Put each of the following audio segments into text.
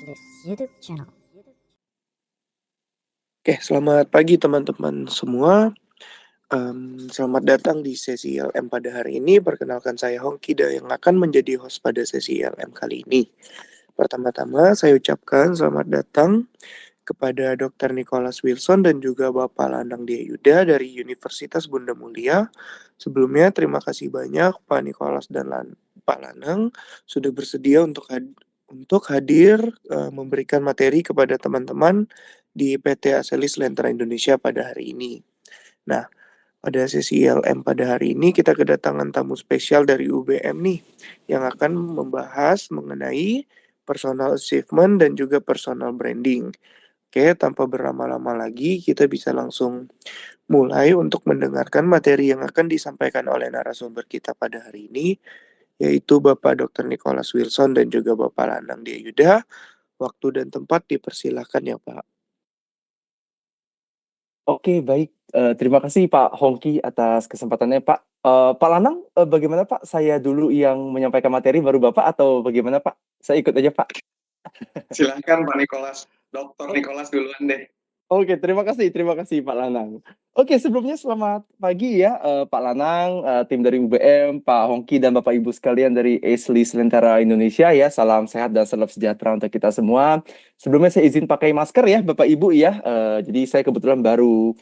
this YouTube channel. Oke, selamat pagi teman-teman semua. Selamat datang di sesi LM pada hari ini. Perkenalkan saya Hongkida yang akan menjadi host pada sesi LM kali ini. Pertama-tama saya ucapkan selamat datang kepada Dr. Nicholas Wilson dan juga Bapak Lanang Dia Yuda dari Universitas Bunda Mulia. Sebelumnya terima kasih banyak Pak Nicholas dan Pak Lanang sudah bersedia untuk hadir memberikan materi kepada teman-teman di PT Aselis Lentera Indonesia pada hari ini. Nah, pada sesi LM pada hari ini kita kedatangan tamu spesial dari UBM nih yang akan membahas mengenai personal achievement dan juga personal branding. Oke, tanpa berlama-lama lagi kita bisa langsung mulai untuk mendengarkan materi yang akan disampaikan oleh narasumber kita pada hari ini, yaitu Bapak Dr. Nicholas Wilson dan juga Bapak Lanang Dia Yuda. Waktu dan tempat dipersilahkan ya Pak. Oke, baik. Terima kasih Pak Hongki atas kesempatannya, Pak. Pak Lanang, bagaimana Pak? Saya dulu yang menyampaikan materi, baru Bapak atau bagaimana Pak? Saya ikut aja Pak. Silakan Pak Nicholas. Dr. Nicholas duluan deh. Oke, terima kasih Pak Lanang. Oke, sebelumnya selamat pagi ya Pak Lanang, tim dari UBM, Pak Hongki dan Bapak Ibu sekalian dari Aselis Lentera Indonesia ya. Salam sehat dan salam sejahtera untuk kita semua. Sebelumnya saya izin pakai masker ya Bapak Ibu ya. Jadi saya kebetulan baru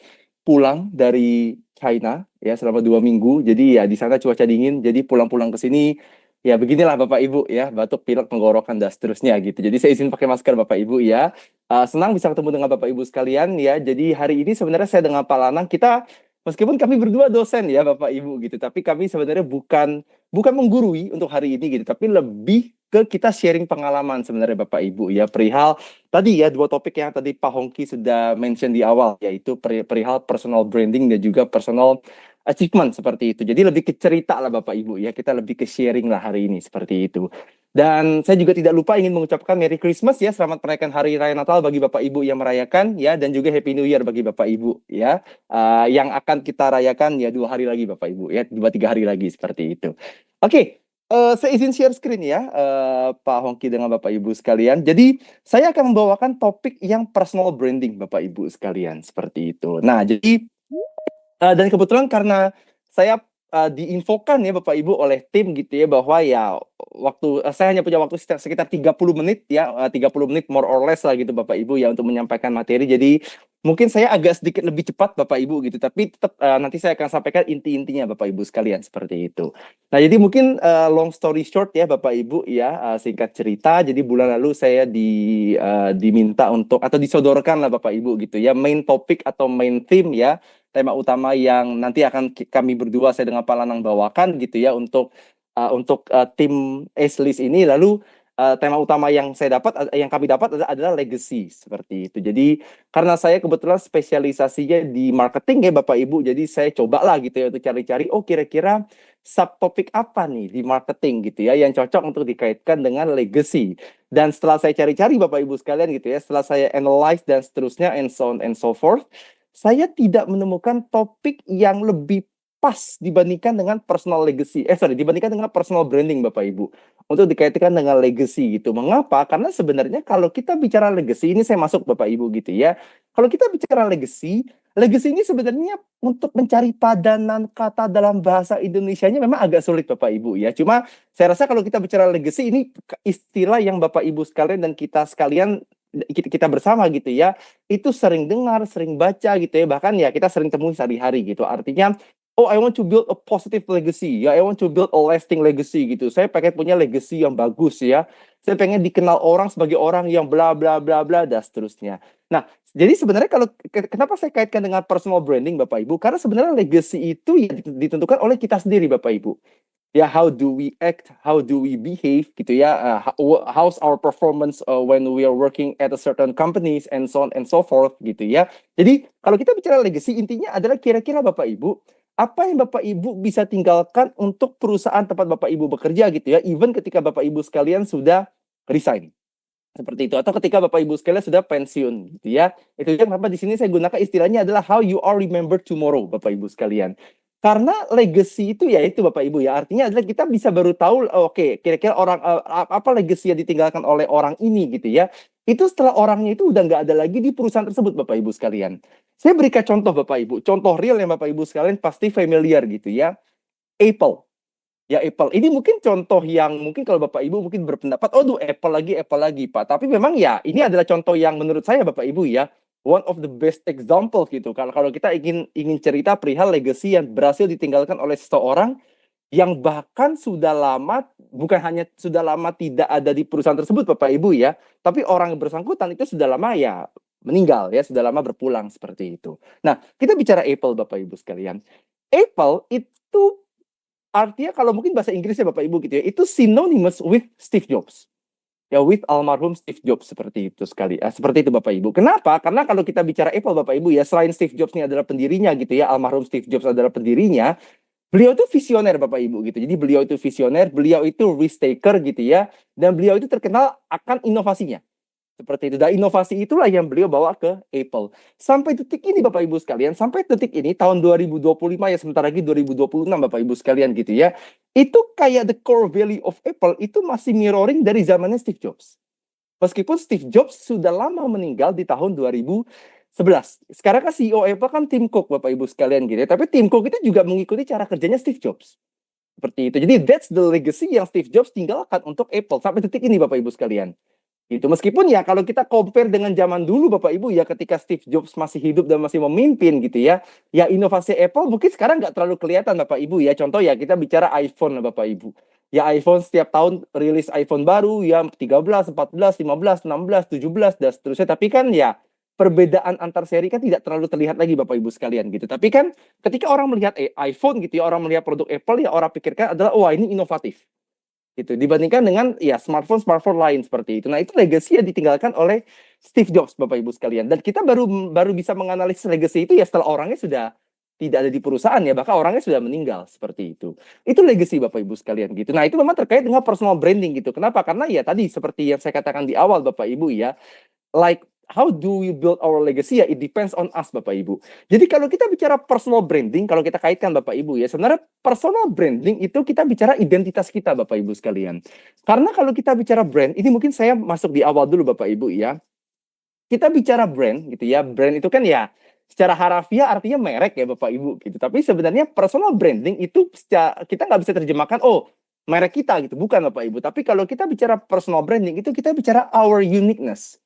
pulang dari China ya selama 2 minggu. Jadi ya di sana cuaca dingin, jadi pulang-pulang ke sini ya beginilah Bapak Ibu ya, batuk, pilek, tenggorokan dan seterusnya gitu. Jadi saya izin pakai masker Bapak Ibu ya. Senang bisa ketemu dengan Bapak Ibu sekalian ya. Jadi hari ini sebenarnya saya dengan Pak Lanang kita meskipun kami berdua dosen ya Bapak Ibu gitu, tapi kami sebenarnya bukan menggurui untuk hari ini gitu, tapi lebih ke kita sharing pengalaman sebenarnya Bapak Ibu ya, perihal tadi ya 2 topik yang tadi Pak Hongki sudah mention di awal, yaitu perihal personal branding dan juga personal achievement seperti itu. Jadi lebih ke cerita lah Bapak Ibu ya, kita lebih ke sharing lah hari ini seperti itu. Dan saya juga tidak lupa ingin mengucapkan Merry Christmas ya, selamat merayakan Hari Raya Natal bagi Bapak Ibu yang merayakan ya, dan juga Happy New Year bagi Bapak Ibu ya, yang akan kita rayakan ya 2 hari lagi Bapak Ibu ya, 2-3 hari lagi seperti itu. Oke, saya izin share screen ya Pak Hongki dengan Bapak Ibu sekalian. Jadi saya akan membawakan topik yang personal branding Bapak Ibu sekalian seperti itu. Nah jadi dan kebetulan karena saya diinfokan ya Bapak Ibu oleh tim gitu ya, bahwa ya saya hanya punya waktu sekitar 30 menit ya, 30 menit more or less lah gitu Bapak Ibu ya untuk menyampaikan materi. Jadi mungkin saya agak sedikit lebih cepat Bapak Ibu gitu, tapi tetap nanti saya akan sampaikan inti-intinya Bapak Ibu sekalian seperti itu. Nah jadi mungkin long story short ya Bapak Ibu ya, singkat cerita, jadi bulan lalu saya diminta untuk atau disodorkan lah Bapak Ibu gitu ya, main topik atau main theme ya, tema utama yang nanti akan kami berdua, saya dengan Pak Lanang bawakan gitu ya untuk tim Aselis ini. Lalu tema utama yang kami dapat adalah legacy seperti itu. Jadi karena saya kebetulan spesialisasinya di marketing ya Bapak Ibu, jadi saya cobalah gitu ya untuk cari-cari kira-kira subtopik apa nih di marketing gitu ya yang cocok untuk dikaitkan dengan legacy. Dan setelah saya cari-cari Bapak Ibu sekalian gitu ya, setelah saya analyze dan seterusnya and so on and so forth, saya tidak menemukan topik yang lebih pas dibandingkan dengan dibandingkan dengan personal branding Bapak Ibu, untuk dikaitkan dengan legacy gitu. Mengapa? Karena sebenarnya kalau kita bicara legacy, ini saya masuk Bapak Ibu gitu ya. Kalau kita bicara legacy ini sebenarnya untuk mencari padanan kata dalam bahasa Indonesianya memang agak sulit Bapak Ibu ya. Cuma saya rasa kalau kita bicara legacy ini istilah yang Bapak Ibu sekalian dan kita sekalian, kita bersama gitu ya, itu sering dengar, sering baca gitu ya, bahkan ya kita sering temui sehari-hari gitu. Artinya, I want to build a positive legacy ya, I want to build a lasting legacy gitu. Saya pengen punya legacy yang bagus ya. Saya pengen dikenal orang sebagai orang yang bla bla bla bla dan seterusnya. Nah, jadi sebenarnya kalau kenapa saya kaitkan dengan personal branding Bapak Ibu? Karena sebenarnya legacy itu ya ditentukan oleh kita sendiri Bapak Ibu. Ya, how do we act, how do we behave gitu ya, how's our performance when we are working at a certain companies and so on and so forth gitu ya. Jadi kalau kita bicara legacy, intinya adalah kira-kira Bapak Ibu, apa yang Bapak Ibu bisa tinggalkan untuk perusahaan tempat Bapak Ibu bekerja gitu ya, even ketika Bapak Ibu sekalian sudah resign seperti itu, atau ketika Bapak Ibu sekalian sudah pensiun gitu ya. Itu yang kenapa di sini saya gunakan istilahnya adalah how you are remembered tomorrow Bapak Ibu sekalian. Karena legacy itu ya itu Bapak Ibu ya, artinya adalah kita bisa baru tahu, oke, kira-kira orang apa legacy yang ditinggalkan oleh orang ini gitu ya. Itu setelah orangnya itu udah nggak ada lagi di perusahaan tersebut Bapak Ibu sekalian. Saya berikan contoh Bapak Ibu, contoh real yang Bapak Ibu sekalian pasti familiar gitu ya. Apple. Ya Apple. Ini mungkin contoh yang mungkin kalau Bapak Ibu mungkin berpendapat, oh Apple lagi Pak. Tapi memang ya ini adalah contoh yang menurut saya Bapak Ibu ya, one of the best example gitu. Kalau kita ingin cerita perihal legacy yang berhasil ditinggalkan oleh seseorang yang bahkan sudah lama, bukan hanya sudah lama tidak ada di perusahaan tersebut Bapak Ibu ya, tapi orang yang bersangkutan itu sudah lama ya meninggal ya, sudah lama berpulang seperti itu. Nah, kita bicara Apple Bapak Ibu sekalian. Apple itu artinya kalau mungkin bahasa Inggrisnya Bapak Ibu gitu ya, itu synonymous with Steve Jobs. Ya, with almarhum Steve Jobs seperti itu sekali. Seperti itu Bapak Ibu. Kenapa? Karena kalau kita bicara Apple Bapak Ibu ya, selain Steve Jobs ini adalah pendirinya gitu ya, almarhum Steve Jobs adalah pendirinya, beliau itu visioner Bapak Ibu gitu. Jadi beliau itu visioner, beliau itu risk taker gitu ya, dan beliau itu terkenal akan inovasinya. Seperti itu. Dan inovasi itulah yang beliau bawa ke Apple. Sampai detik ini Bapak Ibu sekalian, sampai detik ini tahun 2025 ya, sebentar lagi 2026 Bapak Ibu sekalian gitu ya. Itu kayak the core value of Apple itu masih mirroring dari zamannya Steve Jobs. Meskipun Steve Jobs sudah lama meninggal di tahun 2011. Sekarang kan CEO Apple kan Tim Cook Bapak Ibu sekalian gitu ya. Tapi Tim Cook itu juga mengikuti cara kerjanya Steve Jobs. Seperti itu. Jadi that's the legacy yang Steve Jobs tinggalkan untuk Apple sampai detik ini Bapak Ibu sekalian. Itu meskipun ya kalau kita compare dengan zaman dulu Bapak Ibu ya, ketika Steve Jobs masih hidup dan masih memimpin gitu ya, ya inovasi Apple mungkin sekarang nggak terlalu kelihatan Bapak Ibu ya. Contoh ya kita bicara iPhone Bapak Ibu. Ya iPhone setiap tahun rilis iPhone baru ya 13, 14, 15, 16, 17 dan seterusnya. Tapi kan ya perbedaan antar seri kan tidak terlalu terlihat lagi Bapak Ibu sekalian gitu. Tapi kan ketika orang melihat iPhone gitu ya, orang melihat produk Apple ya orang pikirkan adalah wah ini inovatif gitu dibandingkan dengan ya smartphone lain seperti itu. Nah, itu legacy yang ditinggalkan oleh Steve Jobs Bapak Ibu sekalian. Dan kita baru bisa menganalisis legacy itu ya setelah orangnya sudah tidak ada di perusahaan ya, bahkan orangnya sudah meninggal seperti itu. Itu legacy Bapak Ibu sekalian gitu. Nah, itu memang terkait dengan personal branding gitu. Kenapa? Karena ya tadi seperti yang saya katakan di awal Bapak Ibu ya, like how do we build our legacy ya, it depends on us Bapak Ibu. Jadi kalau kita bicara personal branding, kalau kita kaitkan Bapak Ibu ya, sebenarnya personal branding itu kita bicara identitas kita Bapak Ibu sekalian. Karena kalau kita bicara brand, ini mungkin saya masuk di awal dulu Bapak Ibu ya. Kita bicara brand gitu ya, brand itu kan ya secara harafiah artinya merek ya Bapak Ibu gitu. Tapi sebenarnya personal branding itu kita nggak bisa terjemahkan, oh merek kita gitu, bukan Bapak Ibu. Tapi kalau kita bicara personal branding itu kita bicara our uniqueness,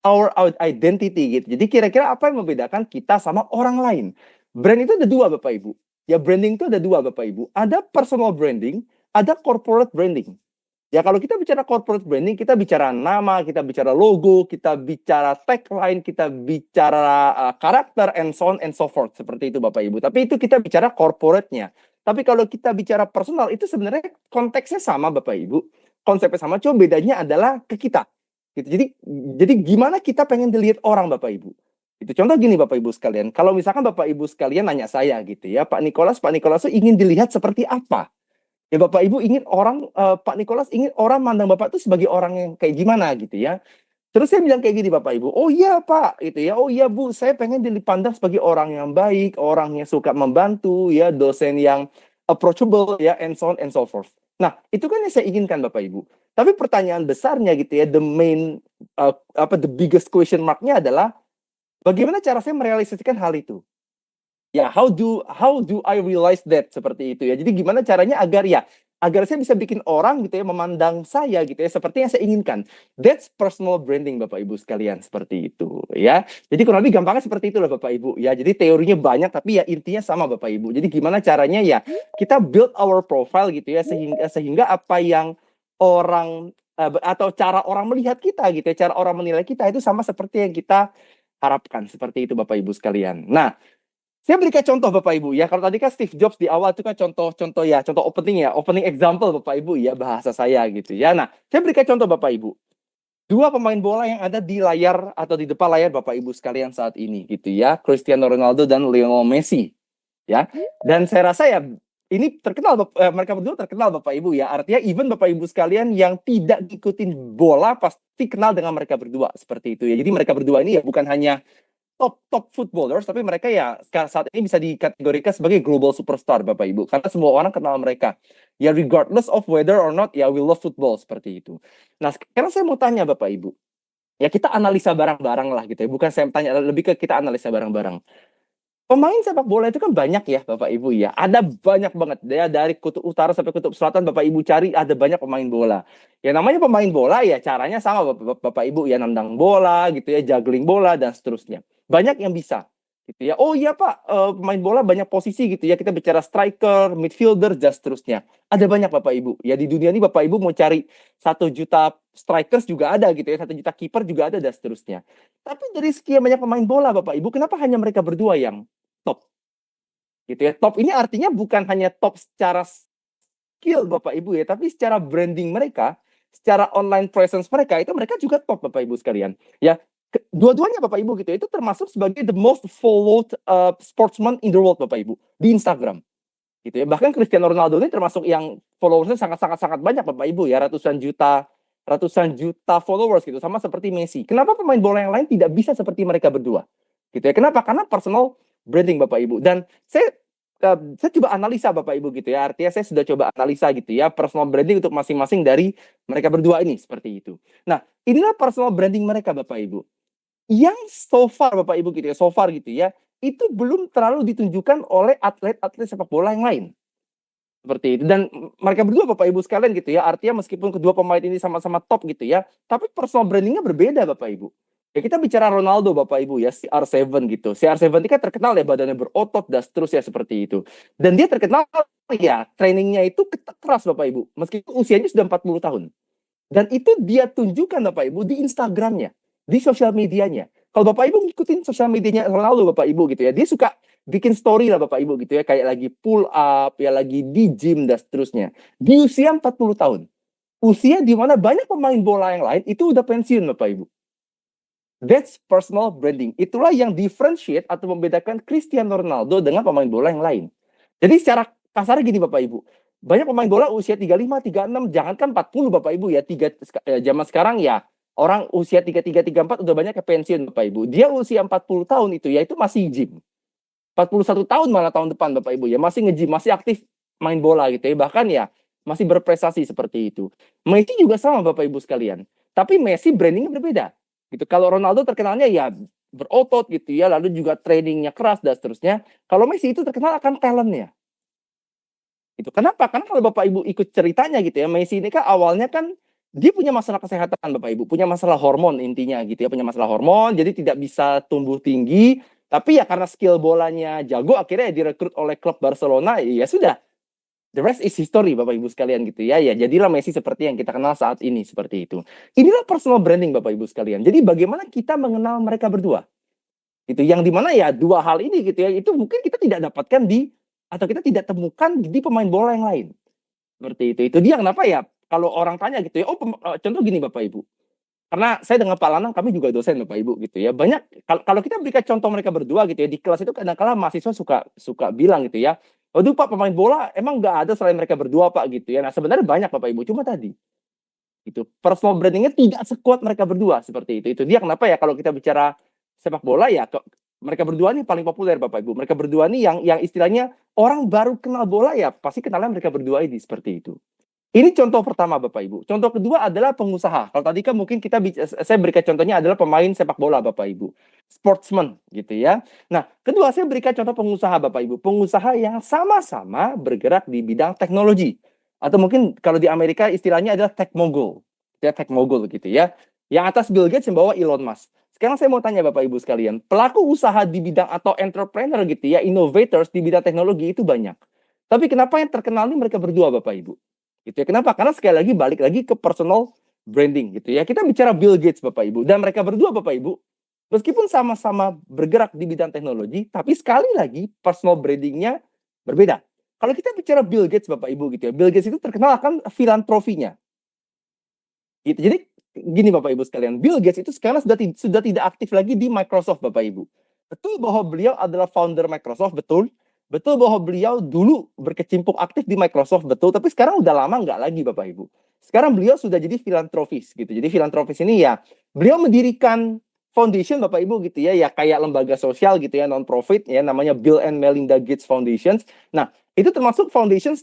our identity gitu. Jadi kira-kira apa yang membedakan kita sama orang lain? Brand itu ada dua Bapak Ibu. Ya branding itu ada dua Bapak Ibu. Ada personal branding, ada corporate branding. Ya kalau kita bicara corporate branding, kita bicara nama, kita bicara logo, kita bicara tagline, kita bicara karakter, and so on and so forth. Seperti itu Bapak Ibu. Tapi itu kita bicara corporate-nya. Tapi kalau kita bicara personal, itu sebenarnya konteksnya sama Bapak Ibu. Konsepnya sama, cuma bedanya adalah ke kita. Gitu. Jadi gimana kita pengen dilihat orang Bapak Ibu? Itu contoh gini Bapak Ibu sekalian. Kalau misalkan Bapak Ibu sekalian nanya saya gitu ya, Pak Nicholas tuh ingin dilihat seperti apa? Ya Bapak Ibu ingin Pak Nicholas ingin orang mandang Bapak itu sebagai orang yang kayak gimana gitu ya. Terus saya bilang kayak gini Bapak Ibu, oh iya Pak gitu ya, oh iya Bu, saya pengen dipandang sebagai orang yang baik, orang yang suka membantu ya, dosen yang approachable ya, and so on and so forth. Nah, itu kan yang saya inginkan Bapak Ibu. Tapi pertanyaan besarnya gitu ya, the biggest question mark-nya adalah bagaimana cara saya merealisasikan hal itu? Ya, how do I realize that seperti itu ya. Jadi gimana caranya agar saya bisa bikin orang gitu ya memandang saya gitu ya seperti yang saya inginkan. That's personal branding Bapak Ibu sekalian seperti itu ya. Jadi kurang lebih gampangnya seperti itulah Bapak Ibu ya. Jadi teorinya banyak tapi ya intinya sama Bapak Ibu. Jadi gimana caranya ya kita build our profile gitu ya sehingga apa yang orang atau cara orang melihat kita gitu ya, cara orang menilai kita itu sama seperti yang kita harapkan seperti itu Bapak Ibu sekalian. Nah, saya berikan contoh Bapak Ibu ya. Kalau tadi kan Steve Jobs di awal itu kan contoh opening example Bapak Ibu ya bahasa saya gitu ya. Nah, saya berikan contoh Bapak Ibu. Dua pemain bola yang ada di layar atau di depan layar Bapak Ibu sekalian saat ini gitu ya. Cristiano Ronaldo dan Lionel Messi ya. Dan saya rasa ya ini mereka berdua terkenal Bapak Ibu ya. Artinya even Bapak Ibu sekalian yang tidak ngikutin bola pasti kenal dengan mereka berdua seperti itu ya. Jadi mereka berdua ini ya bukan hanya top footballers, tapi mereka ya saat ini bisa dikategorikan sebagai global superstar, Bapak Ibu, karena semua orang kenal mereka. Ya regardless of whether or not ya we love football seperti itu. Nah, sekarang saya mau tanya Bapak Ibu. Ya kita analisa barang-barang lah gitu ya. Bukan saya tanya, lebih ke kita analisa barang-barang. Pemain sepak bola itu kan banyak ya Bapak Ibu ya. Ada banyak banget ya, dari kutub utara sampai kutub selatan Bapak Ibu cari ada banyak pemain bola. Ya namanya pemain bola ya caranya sama Bapak Ibu ya, nendang bola gitu ya, juggling bola dan seterusnya. Banyak yang bisa gitu ya. Oh iya Pak, pemain bola banyak posisi gitu ya. Kita bicara striker, midfielder dan seterusnya. Ada banyak Bapak Ibu. Ya di dunia ini Bapak Ibu mau cari 1 juta strikers juga ada gitu ya, 1 juta kiper juga ada dan seterusnya. Tapi dari sekian banyak pemain bola Bapak Ibu, kenapa hanya mereka berdua yang top gitu ya? Top ini artinya bukan hanya top secara skill Bapak Ibu ya, tapi secara branding mereka, secara online presence mereka, itu mereka juga top Bapak Ibu sekalian. Ya, dua-duanya Bapak Ibu gitu ya, itu termasuk sebagai the most followed sportsman in the world Bapak Ibu di Instagram. Gitu ya. Bahkan Cristiano Ronaldo ini termasuk yang followersnya sangat banyak Bapak Ibu ya, ratusan juta followers gitu, sama seperti Messi. Kenapa pemain bola yang lain tidak bisa seperti mereka berdua? Gitu ya. Kenapa? Karena personal branding Bapak Ibu. Dan saya coba analisa Bapak Ibu gitu ya. Artinya saya sudah coba analisa gitu ya, personal branding untuk masing-masing dari mereka berdua ini seperti itu. Nah, inilah personal branding mereka Bapak Ibu. Yang so far Bapak Ibu gitu ya, so far gitu ya, itu belum terlalu ditunjukkan oleh atlet-atlet sepak bola yang lain. Seperti itu. Dan mereka berdua Bapak Ibu sekalian gitu ya, artinya meskipun kedua pemain ini sama-sama top gitu ya, tapi personal brandingnya berbeda Bapak Ibu. Ya kita bicara Ronaldo Bapak Ibu ya, CR7 gitu. CR7 ini kan terkenal ya badannya berotot dan seterusnya seperti itu. Dan dia terkenal ya trainingnya itu keras Bapak Ibu, meskipun usianya sudah 40 tahun. Dan itu dia tunjukkan Bapak Ibu di Instagramnya, di sosial medianya. Kalau Bapak Ibu ngikutin sosial medianya Ronaldo Bapak Ibu gitu ya, dia suka bikin story lah Bapak Ibu gitu ya, kayak lagi pull up, ya lagi di gym dan seterusnya. Di usia 40 tahun. Usia di mana banyak pemain bola yang lain itu udah pensiun Bapak Ibu. That's personal branding. Itulah yang differentiate atau membedakan Cristiano Ronaldo dengan pemain bola yang lain. Jadi secara kasar gini Bapak Ibu, banyak pemain bola usia 35, 36, jangankan 40 Bapak Ibu ya, zaman sekarang ya orang usia 33, 34 udah banyak ke pensiun Bapak Ibu. Dia usia 40 tahun itu ya itu masih gym. 41 tahun malah tahun depan Bapak Ibu ya, masih nge-gym, masih aktif main bola gitu ya. Bahkan ya masih berprestasi seperti itu. Messi juga sama Bapak Ibu sekalian. Tapi Messi brandingnya berbeda. Gitu. Kalau Ronaldo terkenalnya ya berotot gitu ya, lalu juga trainingnya keras dan seterusnya. Kalau Messi itu terkenal akan talentnya. Itu kenapa? Karena kalau Bapak Ibu ikut ceritanya gitu ya, Messi ini kan awalnya kan dia punya masalah kesehatan Bapak Ibu, punya masalah hormon intinya gitu ya, punya masalah hormon, jadi tidak bisa tumbuh tinggi. Tapi ya karena skill bolanya jago, akhirnya direkrut oleh klub Barcelona, ya sudah. The rest is history Bapak Ibu sekalian gitu ya. Ya jadilah Messi seperti yang kita kenal saat ini seperti itu. Inilah personal branding Bapak Ibu sekalian. Jadi bagaimana kita mengenal mereka berdua? Itu yang dimana ya dua hal ini gitu ya, itu mungkin kita tidak dapatkan atau kita tidak temukan di pemain bola yang lain. Seperti itu. Itu dia kenapa ya kalau orang tanya gitu ya, contoh gini Bapak Ibu. Karena saya dengan Pak Lanang kami juga dosen Bapak Ibu gitu ya. Banyak kalau kita berikan contoh mereka berdua gitu ya di kelas itu kadang-kala mahasiswa suka bilang gitu ya. Waduh Pak, pemain bola emang nggak ada selain mereka berdua Pak gitu ya. Nah sebenarnya banyak Bapak Ibu, cuma tadi itu personal brandingnya tidak sekuat mereka berdua seperti itu. Itu dia kenapa ya kalau kita bicara sepak bola ya mereka berdua nih paling populer Bapak Ibu. Mereka berdua nih yang istilahnya orang baru kenal bola ya pasti kenalnya mereka berdua ini seperti itu. Ini contoh pertama Bapak Ibu. Contoh kedua adalah pengusaha. Kalau tadi kan mungkin saya berikan contohnya adalah pemain sepak bola Bapak Ibu. Sportsman gitu ya. Nah, kedua saya berikan contoh pengusaha Bapak Ibu. Pengusaha yang sama-sama bergerak di bidang teknologi. Atau mungkin kalau di Amerika istilahnya adalah tech mogul. Ya, tech mogul gitu ya. Yang atas Bill Gates yang bawa Elon Musk. Sekarang saya mau tanya Bapak Ibu sekalian. Pelaku usaha di bidang atau entrepreneur gitu ya, innovators di bidang teknologi itu banyak. Tapi kenapa yang terkenal ini mereka berdua Bapak Ibu? Gitu ya. Kenapa? Karena sekali lagi balik lagi ke personal branding gitu ya. Kita bicara Bill Gates Bapak Ibu dan mereka berdua Bapak Ibu meskipun sama-sama bergerak di bidang teknologi, tapi sekali lagi personal brandingnya berbeda. Kalau kita bicara Bill Gates Bapak Ibu gitu ya, Bill Gates itu terkenal akan filantropinya. Gitu. Jadi gini Bapak Ibu sekalian, Bill Gates itu sekarang sudah tidak aktif lagi di Microsoft Bapak Ibu. Betul bahwa beliau adalah founder Microsoft, betul. Betul bahwa beliau dulu berkecimpung aktif di Microsoft, betul. Tapi sekarang udah lama nggak lagi Bapak Ibu. Sekarang beliau sudah jadi filantropis gitu. Jadi filantropis ini ya, beliau mendirikan foundation Bapak Ibu gitu ya, ya kayak lembaga sosial gitu ya, non-profit ya, namanya Bill and Melinda Gates Foundation. Nah, itu termasuk foundation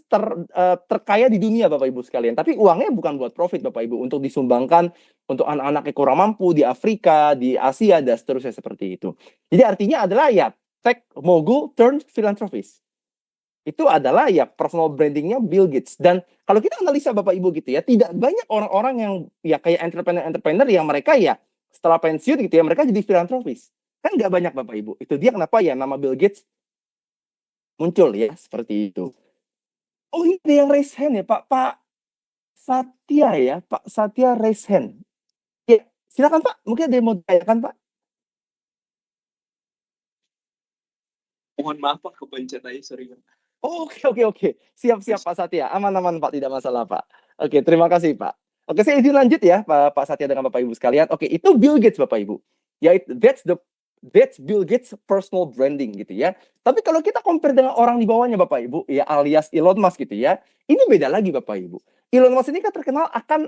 terkaya di dunia Bapak Ibu sekalian. Tapi uangnya bukan buat profit Bapak Ibu, untuk disumbangkan untuk anak-anak yang kurang mampu di Afrika, di Asia, dan seterusnya seperti itu. Jadi artinya adalah ya tech mogul turn philanthropist. Itu adalah ya personal brandingnya Bill Gates. Dan kalau kita analisa Bapak Ibu gitu ya, tidak banyak orang-orang yang ya kayak entrepreneur yang mereka ya setelah pensiun gitu ya, mereka jadi filantropis. Kan nggak banyak Bapak Ibu. Itu dia kenapa ya nama Bill Gates muncul ya seperti itu. Oh, ini ada yang raise hand ya Pak. Pak Satya ya, Pak Satya raise hand. Ya, silakan Pak. Mungkin ada yang mau ditanyakan Pak. Mohon maaf Pak, kepencet aja, sorry Pak. Oh, oke. Siap Pak Satya. Aman Pak, tidak masalah Pak. Oke, terima kasih Pak. Oke, saya izin lanjut ya Pak Satya dengan Bapak Ibu sekalian. Oke, itu Bill Gates Bapak Ibu. Ya, that's Bill Gates personal branding gitu ya. Tapi kalau kita compare dengan orang di bawahnya Bapak Ibu, ya alias Elon Musk gitu ya. Ini beda lagi Bapak Ibu. Elon Musk ini kan terkenal akan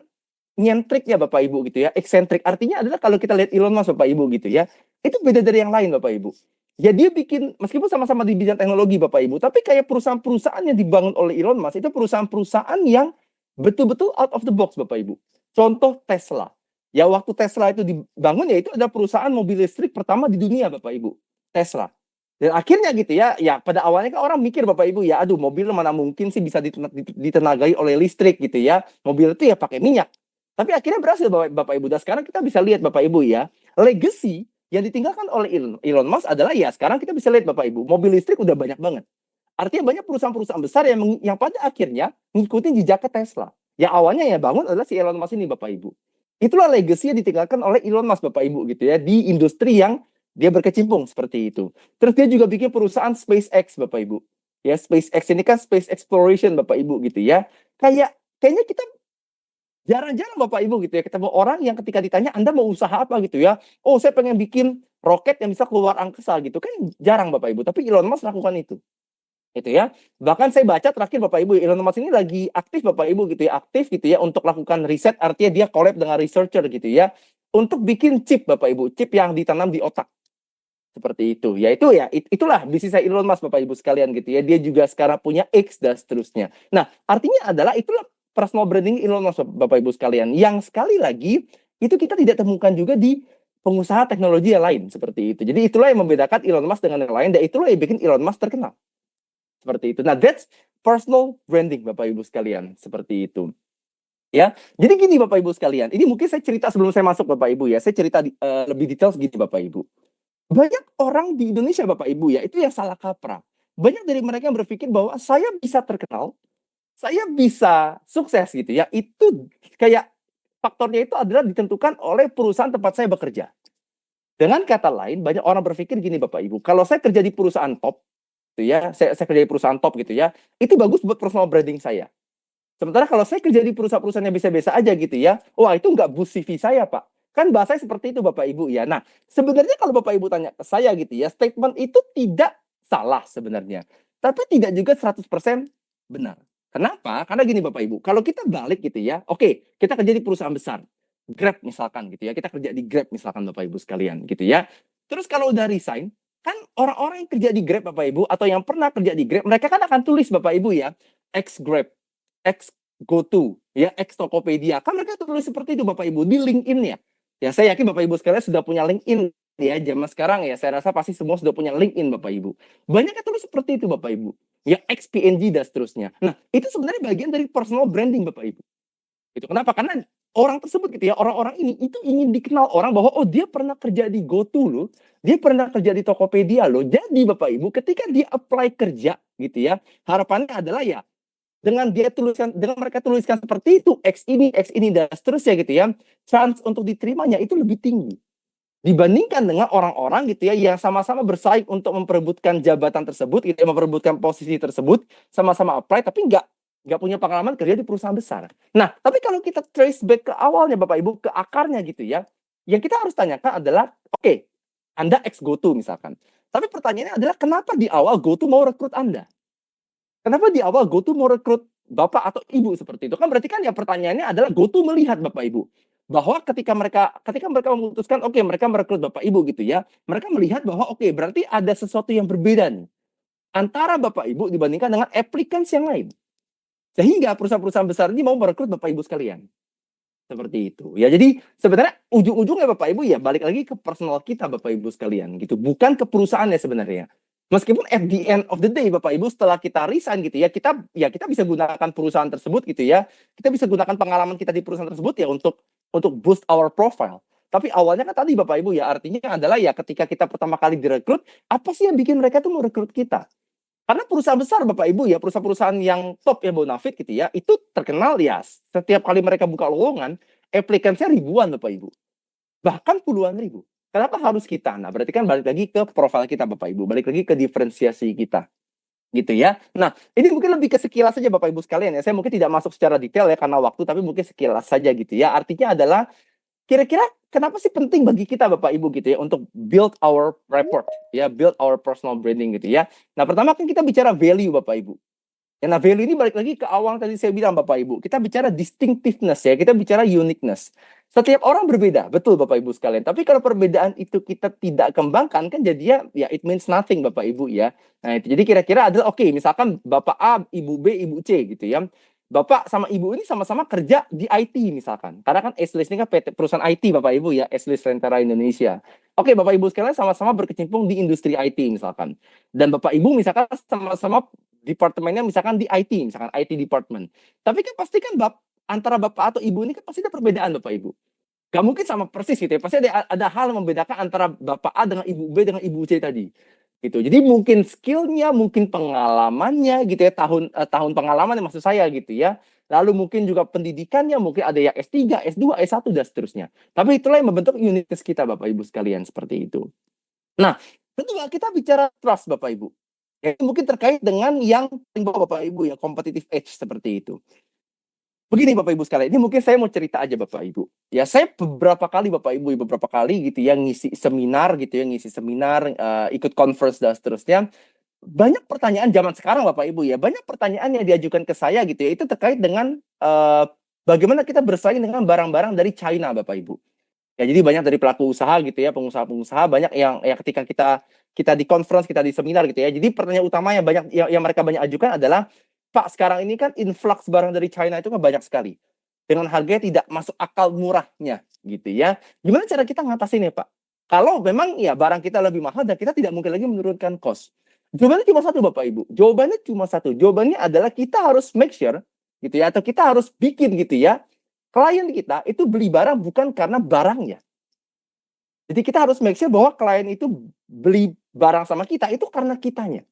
nyentriknya Bapak Ibu gitu ya. Eksentrik artinya adalah kalau kita lihat Elon Musk Bapak Ibu gitu ya. Itu beda dari yang lain Bapak Ibu. Ya dia bikin, meskipun sama-sama di bidang teknologi Bapak Ibu, tapi kayak perusahaan-perusahaan yang dibangun oleh Elon Musk itu perusahaan-perusahaan yang betul-betul out of the box Bapak Ibu. Contoh Tesla. Ya waktu Tesla itu dibangun ya itu ada perusahaan mobil listrik pertama di dunia Bapak Ibu. Tesla. Dan akhirnya gitu ya, ya pada awalnya kan orang mikir Bapak Ibu ya, aduh mobil mana mungkin sih bisa ditenagai oleh listrik gitu ya. Mobil itu ya pakai minyak. Tapi akhirnya berhasil Bapak Ibu. Dan sekarang kita bisa lihat Bapak Ibu ya, legacy yang ditinggalkan oleh Elon Musk adalah ya sekarang kita bisa lihat Bapak Ibu, mobil listrik udah banyak banget. Artinya banyak perusahaan-perusahaan besar yang pada akhirnya ngikutin jejaknya Tesla. Yang awalnya ya bangun adalah si Elon Musk ini Bapak Ibu. Itulah legacy yang ditinggalkan oleh Elon Musk Bapak Ibu gitu ya, di industri yang dia berkecimpung seperti itu. Terus dia juga bikin perusahaan SpaceX Bapak Ibu. Ya SpaceX ini kan space exploration Bapak Ibu gitu ya. Kayaknya kita jarang-jarang Bapak Ibu gitu ya ketemu orang yang ketika ditanya Anda mau usaha apa gitu ya. Oh, saya pengen bikin roket yang bisa keluar angkasa gitu. Kan jarang Bapak Ibu, tapi Elon Musk lakukan itu. Gitu ya. Bahkan saya baca terakhir Bapak Ibu, Elon Musk ini lagi aktif Bapak Ibu gitu ya, aktif gitu ya untuk lakukan riset, artinya dia collab dengan researcher gitu ya untuk bikin chip Bapak Ibu, chip yang ditanam di otak. Seperti itu. Ya itu ya, itulah bisnis Elon Musk Bapak Ibu sekalian gitu ya. Dia juga sekarang punya X dan seterusnya. Nah, artinya adalah itulah personal branding Elon Musk Bapak Ibu sekalian. Yang sekali lagi itu kita tidak temukan juga di pengusaha teknologi yang lain seperti itu. Jadi itulah yang membedakan Elon Musk dengan yang lain dan itulah yang bikin Elon Musk terkenal. Seperti itu. Nah, that's personal branding Bapak Ibu sekalian, seperti itu. Ya. Jadi gini Bapak Ibu sekalian, ini mungkin saya cerita sebelum saya masuk Bapak Ibu ya. Saya cerita lebih detail segini Bapak Ibu. Banyak orang di Indonesia Bapak Ibu ya, itu yang salah kaprah. Banyak dari mereka yang berpikir bahwa saya bisa terkenal, saya bisa sukses gitu ya. Itu kayak faktornya itu adalah ditentukan oleh perusahaan tempat saya bekerja. Dengan kata lain, banyak orang berpikir gini Bapak Ibu, kalau saya kerja di perusahaan top, gitu ya, saya kerja di perusahaan top gitu ya, itu bagus buat personal branding saya. Sementara kalau saya kerja di perusahaan-perusahaan yang biasa-biasa aja gitu ya, wah itu nggak boost CV saya Pak. Kan bahasanya seperti itu Bapak Ibu ya. Nah, sebenarnya kalau Bapak Ibu tanya ke saya gitu ya, statement itu tidak salah sebenarnya. Tapi tidak juga 100% benar. Kenapa? Karena gini Bapak Ibu, kalau kita balik gitu ya, oke, kita kerja di perusahaan besar. Grab misalkan gitu ya, kita kerja di Grab misalkan Bapak Ibu sekalian gitu ya. Terus kalau udah resign, kan orang-orang yang kerja di Grab Bapak Ibu atau yang pernah kerja di Grab, mereka kan akan tulis Bapak Ibu ya, ex Grab, ex GoTo, ya ex Tokopedia. Kan mereka tulis seperti itu Bapak Ibu di LinkedIn-nya. Ya saya yakin Bapak Ibu sekalian sudah punya LinkedIn ya zaman sekarang ya. Saya rasa pasti semua sudah punya LinkedIn Bapak Ibu. Banyak yang tulis seperti itu Bapak Ibu. Ya ex PNG dan seterusnya. Nah, itu sebenarnya bagian dari personal branding Bapak Ibu. Itu kenapa? Karena orang tersebut gitu ya, orang-orang ini itu ingin dikenal orang bahwa oh dia pernah kerja di GoTo loh, dia pernah kerja di Tokopedia loh. Jadi Bapak Ibu ketika dia apply kerja gitu ya, harapannya adalah ya dengan mereka tuliskan seperti itu X ini dan seterusnya gitu ya, chance untuk diterimanya itu lebih tinggi dibandingkan dengan orang-orang gitu ya yang sama-sama bersaing untuk memperebutkan jabatan tersebut, gitu ya, memperebutkan posisi tersebut, sama-sama apply tapi nggak punya pengalaman kerja di perusahaan besar. Nah, tapi kalau kita trace back ke awalnya Bapak Ibu, ke akarnya gitu ya, yang kita harus tanyakan adalah, oke, Anda ex GoTo misalkan. Tapi pertanyaannya adalah kenapa di awal GoTo mau rekrut Anda? Kenapa di awal GoTo mau rekrut Bapak atau Ibu seperti itu? Kan berarti kan ya pertanyaannya adalah GoTo melihat Bapak Ibu. bahwa ketika mereka memutuskan oke mereka merekrut Bapak Ibu gitu ya, mereka melihat bahwa oke berarti ada sesuatu yang berbeda nih antara Bapak Ibu dibandingkan dengan applicants yang lain. Sehingga perusahaan-perusahaan besar ini mau merekrut Bapak Ibu sekalian. Seperti itu. Ya, jadi sebenarnya ujung-ujungnya Bapak Ibu ya balik lagi ke personal kita Bapak Ibu sekalian gitu, bukan ke perusahaannya sebenarnya. Meskipun at the end of the day Bapak Ibu setelah kita resign gitu ya, kita bisa gunakan perusahaan tersebut gitu ya. Kita bisa gunakan pengalaman kita di perusahaan tersebut ya untuk boost our profile. Tapi awalnya kan tadi Bapak Ibu ya artinya adalah ya ketika kita pertama kali direkrut, apa sih yang bikin mereka tuh mau rekrut kita? Karena perusahaan besar Bapak Ibu ya, perusahaan-perusahaan yang top ya bonafit gitu ya, itu terkenal ya setiap kali mereka buka lowongan, applicants-nya ribuan Bapak Ibu. Bahkan puluhan ribu. Kenapa harus kita? Nah, berarti kan balik lagi ke profil kita Bapak Ibu, balik lagi ke diferensiasi kita. Gitu ya. Nah, ini mungkin lebih ke sekilas saja Bapak Ibu sekalian ya. Saya mungkin tidak masuk secara detail ya karena waktu, tapi mungkin sekilas saja gitu ya. Artinya adalah kira-kira kenapa sih penting bagi kita Bapak Ibu gitu ya untuk build our rapport ya, build our personal branding gitu ya. Nah, pertama kan kita bicara value Bapak Ibu. Ya, nah value ini balik lagi ke awal tadi saya bilang Bapak Ibu. Kita bicara distinctiveness ya, kita bicara uniqueness. Setiap orang berbeda, betul Bapak Ibu sekalian. Tapi kalau perbedaan itu kita tidak kembangkan kan jadinya ya it means nothing Bapak Ibu ya. Nah, itu jadi kira-kira adalah oke, misalkan Bapak A, Ibu B, Ibu C gitu ya. Bapak sama Ibu ini sama-sama kerja di IT misalkan. Karena kan S-List ini kan perusahaan IT Bapak Ibu ya, S-List Lentera Indonesia. Oke, Bapak Ibu sekalian sama-sama berkecimpung di industri IT misalkan. Dan Bapak Ibu misalkan sama-sama departemennya misalkan di IT, misalkan IT department. Tapi kan pasti kan antara Bapak atau Ibu ini kan pasti ada perbedaan Bapak Ibu. Gak mungkin sama persis gitu ya. Pasti ada hal yang membedakan antara Bapak A dengan Ibu B dengan Ibu C tadi. Gitu. Jadi mungkin skillnya, mungkin pengalamannya gitu ya, tahun pengalaman maksud saya gitu ya. Lalu mungkin juga pendidikannya, mungkin ada yang S3, S2, S1 dan seterusnya. Tapi itulah yang membentuk unitas kita Bapak Ibu sekalian seperti itu. Nah, kedua kita bicara trust Bapak Ibu. Ya, mungkin terkait dengan yang Bapak Ibu ya, competitive edge seperti itu. Begini Bapak Ibu sekalian, ini mungkin saya mau cerita aja Bapak Ibu. Ya, saya beberapa kali Bapak Ibu, beberapa kali gitu ya ngisi seminar gitu ya, ikut conference dan seterusnya. Banyak pertanyaan zaman sekarang Bapak Ibu ya, banyak pertanyaan yang diajukan ke saya gitu ya, itu terkait dengan bagaimana kita bersaing dengan barang-barang dari China Bapak Ibu. Ya, jadi banyak dari pelaku usaha gitu ya, pengusaha-pengusaha banyak yang ya ketika kita di conference, kita di seminar gitu ya. Jadi pertanyaan utamanya banyak yang mereka banyak ajukan adalah, Pak, sekarang ini kan influx barang dari China itu kan banyak sekali. Dengan harganya tidak masuk akal murahnya gitu ya. Gimana cara kita ngatasinnya, Pak? Kalau memang ya barang kita lebih mahal dan kita tidak mungkin lagi menurunkan cost. Jawabannya cuma satu Bapak Ibu. Jawabannya cuma satu. Jawabannya adalah kita harus make sure gitu ya, atau kita harus bikin gitu ya, klien kita itu beli barang bukan karena barangnya. Jadi kita harus make sure bahwa klien itu beli barang sama kita itu karena kitanya.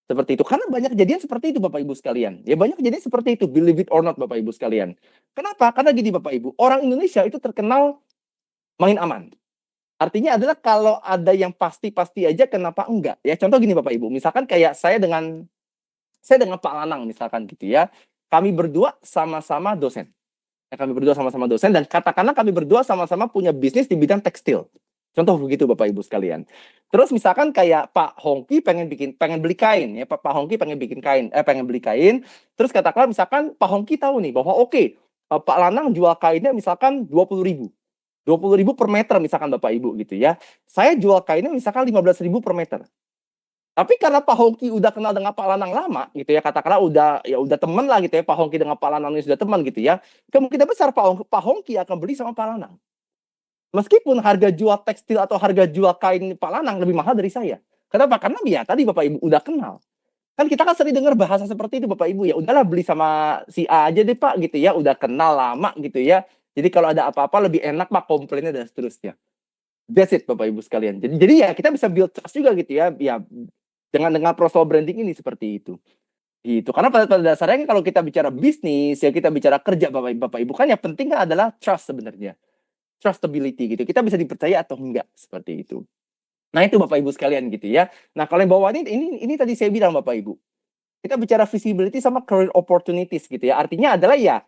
Seperti itu. Karena banyak kejadian seperti itu Bapak Ibu sekalian. Ya banyak kejadian seperti itu, believe it or not Bapak Ibu sekalian. Kenapa? Karena gini Bapak Ibu, orang Indonesia itu terkenal main aman. Artinya adalah kalau ada yang pasti-pasti aja kenapa enggak? Ya contoh gini Bapak Ibu, misalkan kayak saya dengan Pak Lanang misalkan gitu ya. Kami berdua sama-sama dosen. Ya, kami berdua sama-sama dosen dan katakanlah kami berdua sama-sama punya bisnis di bidang tekstil. Contoh begitu Bapak Ibu sekalian. Terus misalkan kayak Pak Hongki pengen beli kain ya, Pak Hongki pengen beli kain. Terus katakanlah misalkan Pak Hongki tahu nih bahwa Pak Lanang jual kainnya misalkan 20.000. 20.000 per meter misalkan Bapak Ibu gitu ya. Saya jual kainnya misalkan 15.000 per meter. Tapi karena Pak Hongki udah kenal dengan Pak Lanang lama gitu ya, katakanlah udah teman lah gitu ya, Pak Hongki dengan Pak Lanang ini sudah teman gitu ya. Kemungkinan besar Pak Hongki akan beli sama Pak Lanang. Meskipun harga jual tekstil atau harga jual kain Pak Lanang lebih mahal dari saya. Kenapa? Karena ya tadi Bapak Ibu udah kenal. Kan kita kan sering dengar bahasa seperti itu Bapak Ibu ya. Udahlah beli sama si A aja deh Pak gitu ya, udah kenal lama gitu ya. Jadi kalau ada apa-apa lebih enak Pak komplainnya dan seterusnya. That's it Bapak Ibu sekalian. Jadi ya kita bisa build trust juga gitu ya. Ya dengan personal branding ini seperti itu. Itu karena pada dasarnya kalau kita bicara bisnis ya kita bicara kerja Bapak Ibu kan yang penting kan adalah trust sebenarnya. Trustability gitu. Kita bisa dipercaya atau enggak seperti itu. Nah, itu Bapak Ibu sekalian gitu ya. Nah, kalau yang bawah ini tadi saya bilang Bapak Ibu. Kita bicara visibility sama career opportunities gitu ya. Artinya adalah ya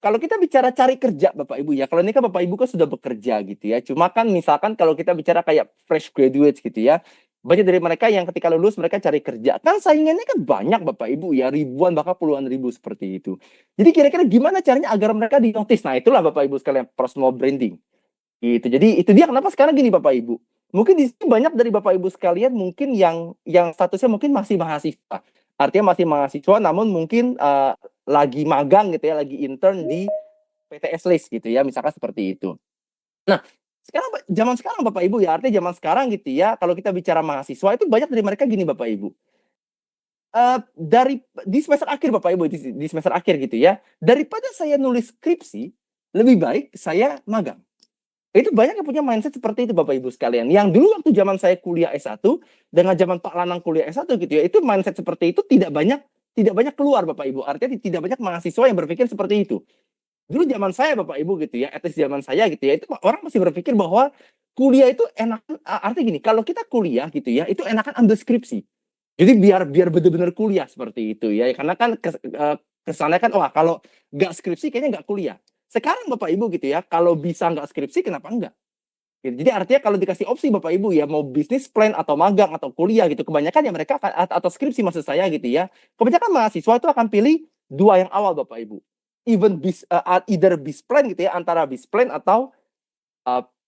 kalau kita bicara cari kerja Bapak Ibu ya. Kalau ini kan Bapak Ibu kan sudah bekerja gitu ya. Cuma kan misalkan kalau kita bicara kayak fresh graduates gitu ya. Banyak dari mereka yang ketika lulus mereka cari kerja. Kan saingannya kan banyak Bapak Ibu ya, ribuan bahkan puluhan ribu seperti itu. Jadi kira-kira gimana caranya agar mereka di-notice? Nah, itulah Bapak Ibu sekalian personal branding. Gitu. Jadi itu dia kenapa sekarang gini Bapak Ibu. Mungkin di sini banyak dari Bapak Ibu sekalian mungkin yang statusnya mungkin masih mahasiswa. Artinya masih mahasiswa namun mungkin lagi magang gitu ya, lagi intern di PTS List gitu ya, misalkan seperti itu. Nah, zaman sekarang Bapak Ibu ya, artinya zaman sekarang gitu ya, kalau kita bicara mahasiswa itu banyak dari mereka gini Bapak Ibu. Di semester akhir Bapak Ibu, di semester akhir gitu ya, daripada saya nulis skripsi, lebih baik saya magang. Itu banyak yang punya mindset seperti itu Bapak Ibu sekalian. Yang dulu waktu zaman saya kuliah S1 dengan zaman Pak Lanang kuliah S1 gitu ya, itu mindset seperti itu tidak banyak keluar Bapak Ibu. Artinya tidak banyak mahasiswa yang berpikir seperti itu. Dulu zaman saya Bapak Ibu gitu ya, at least zaman saya gitu ya, itu orang masih berpikir bahwa kuliah itu enakan, artinya gini, kalau kita kuliah gitu ya, itu enakan ambil skripsi. Jadi biar benar-benar kuliah seperti itu ya. Karena kan kesannya kan wah kalau nggak skripsi kayaknya nggak kuliah. Sekarang Bapak Ibu gitu ya, kalau bisa nggak skripsi kenapa enggak? Gitu. Jadi artinya kalau dikasih opsi Bapak Ibu ya mau bisnis plan atau magang atau kuliah gitu, kebanyakan ya mereka atau skripsi maksud saya gitu ya. Kebanyakan mahasiswa itu akan pilih dua yang awal Bapak Ibu. Either bis plan gitu ya, antara bis plan atau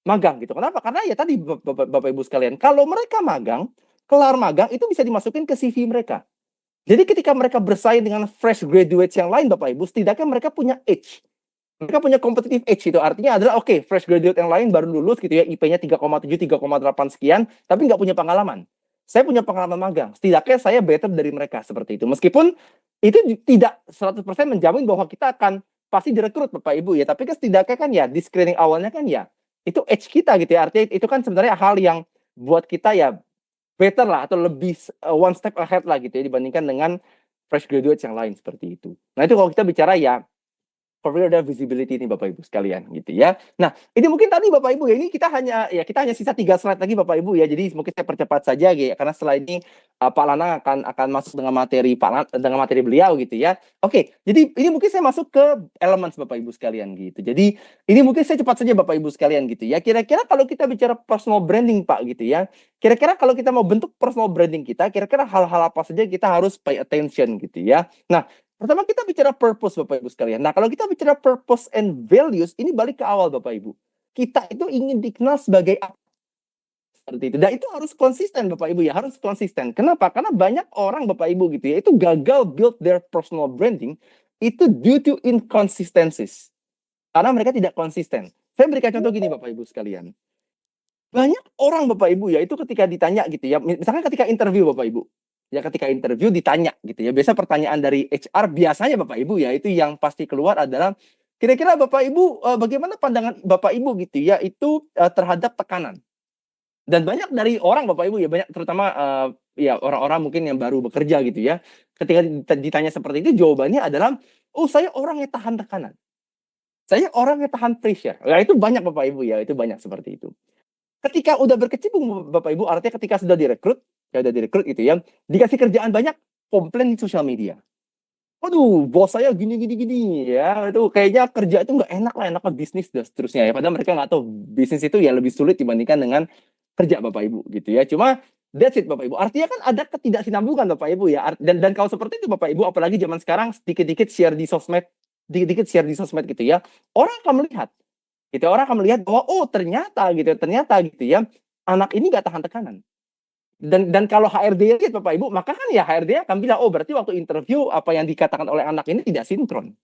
magang gitu. Kenapa? Karena ya tadi Bapak Ibu sekalian, kalau mereka magang, kelar magang itu bisa dimasukin ke CV mereka. Jadi ketika mereka bersaing dengan fresh graduates yang lain Bapak Ibu, setidaknya mereka punya edge. Mereka punya competitive edge itu. Artinya adalah oke, fresh graduate yang lain baru lulus gitu ya, IP-nya 3,7, 3,8 sekian, tapi nggak punya pengalaman. Saya punya pengalaman magang. Setidaknya saya better dari mereka seperti itu. Meskipun itu tidak 100% menjamin bahwa kita akan pasti direkrut Bapak Ibu ya, tapi kan setidaknya kan ya di screening awalnya kan ya itu edge kita gitu ya. Artinya itu kan sebenarnya hal yang buat kita ya better lah atau lebih one step ahead lah gitu ya dibandingkan dengan fresh graduates yang lain seperti itu. Nah, itu kalau kita bicara ya career dan visibility ini Bapak Ibu sekalian gitu ya. Nah, ini mungkin tadi Bapak Ibu ya, ini kita hanya sisa 3 slide lagi Bapak Ibu ya. Jadi mungkin saya percepat saja gitu karena setelah ini Pak Lanang akan masuk dengan materi beliau gitu ya. Oke, jadi ini mungkin saya masuk ke elemen Bapak Ibu sekalian gitu. Jadi ini mungkin saya cepat saja Bapak Ibu sekalian gitu ya. Kira-kira kalau kita bicara personal branding Pak gitu ya. Kira-kira kalau kita mau bentuk personal branding kita, kira-kira hal-hal apa saja kita harus pay attention gitu ya. Nah, pertama kita bicara purpose Bapak Ibu sekalian. Nah, kalau kita bicara purpose and values, ini balik ke awal Bapak Ibu. Kita itu ingin dikenal sebagai apa? Seperti itu. Dan itu harus konsisten Bapak Ibu ya, harus konsisten. Kenapa? Karena banyak orang Bapak Ibu gitu ya, itu gagal build their personal branding itu due to inconsistencies. Karena mereka tidak konsisten. Saya berikan contoh gini Bapak Ibu sekalian. Banyak orang Bapak Ibu ya, itu ketika ditanya gitu ya, misalkan ketika interview Bapak Ibu. Ya ketika interview ditanya gitu ya. Biasa pertanyaan dari HR biasanya Bapak Ibu ya, itu yang pasti keluar adalah kira-kira Bapak Ibu bagaimana pandangan Bapak Ibu gitu ya itu terhadap tekanan. Dan banyak dari orang Bapak Ibu ya, banyak terutama ya orang-orang mungkin yang baru bekerja gitu ya. Ketika ditanya seperti itu jawabannya adalah, "Oh, saya orang yang tahan tekanan. Saya orang yang tahan pressure." Nah, itu banyak Bapak Ibu ya, itu banyak seperti itu. Ketika udah berkecimpung Bapak Ibu, artinya ketika sudah direkrut gitu ya, dikasih kerjaan banyak, komplain di sosial media. "Waduh, bos saya gini gini gini," ya, itu kayaknya kerja itu nggak enak lah, enaknya bisnis dan seterusnya ya. Padahal mereka nggak tahu bisnis itu ya lebih sulit dibandingkan dengan kerja Bapak Ibu gitu ya. Cuma that's it Bapak Ibu. Artinya kan ada ketidaksinambungan Bapak Ibu ya. Dan kalau seperti itu Bapak Ibu, apalagi zaman sekarang dikit-dikit share di sosmed gitu ya. Orang akan melihat gitu, orang akan melihat bahwa oh ternyata gitu ya, anak ini nggak tahan tekanan. Dan kalau HRD lihat Bapak Ibu, maka kan ya HRD akan bilang, "Oh, berarti waktu interview apa yang dikatakan oleh anak ini tidak sinkron."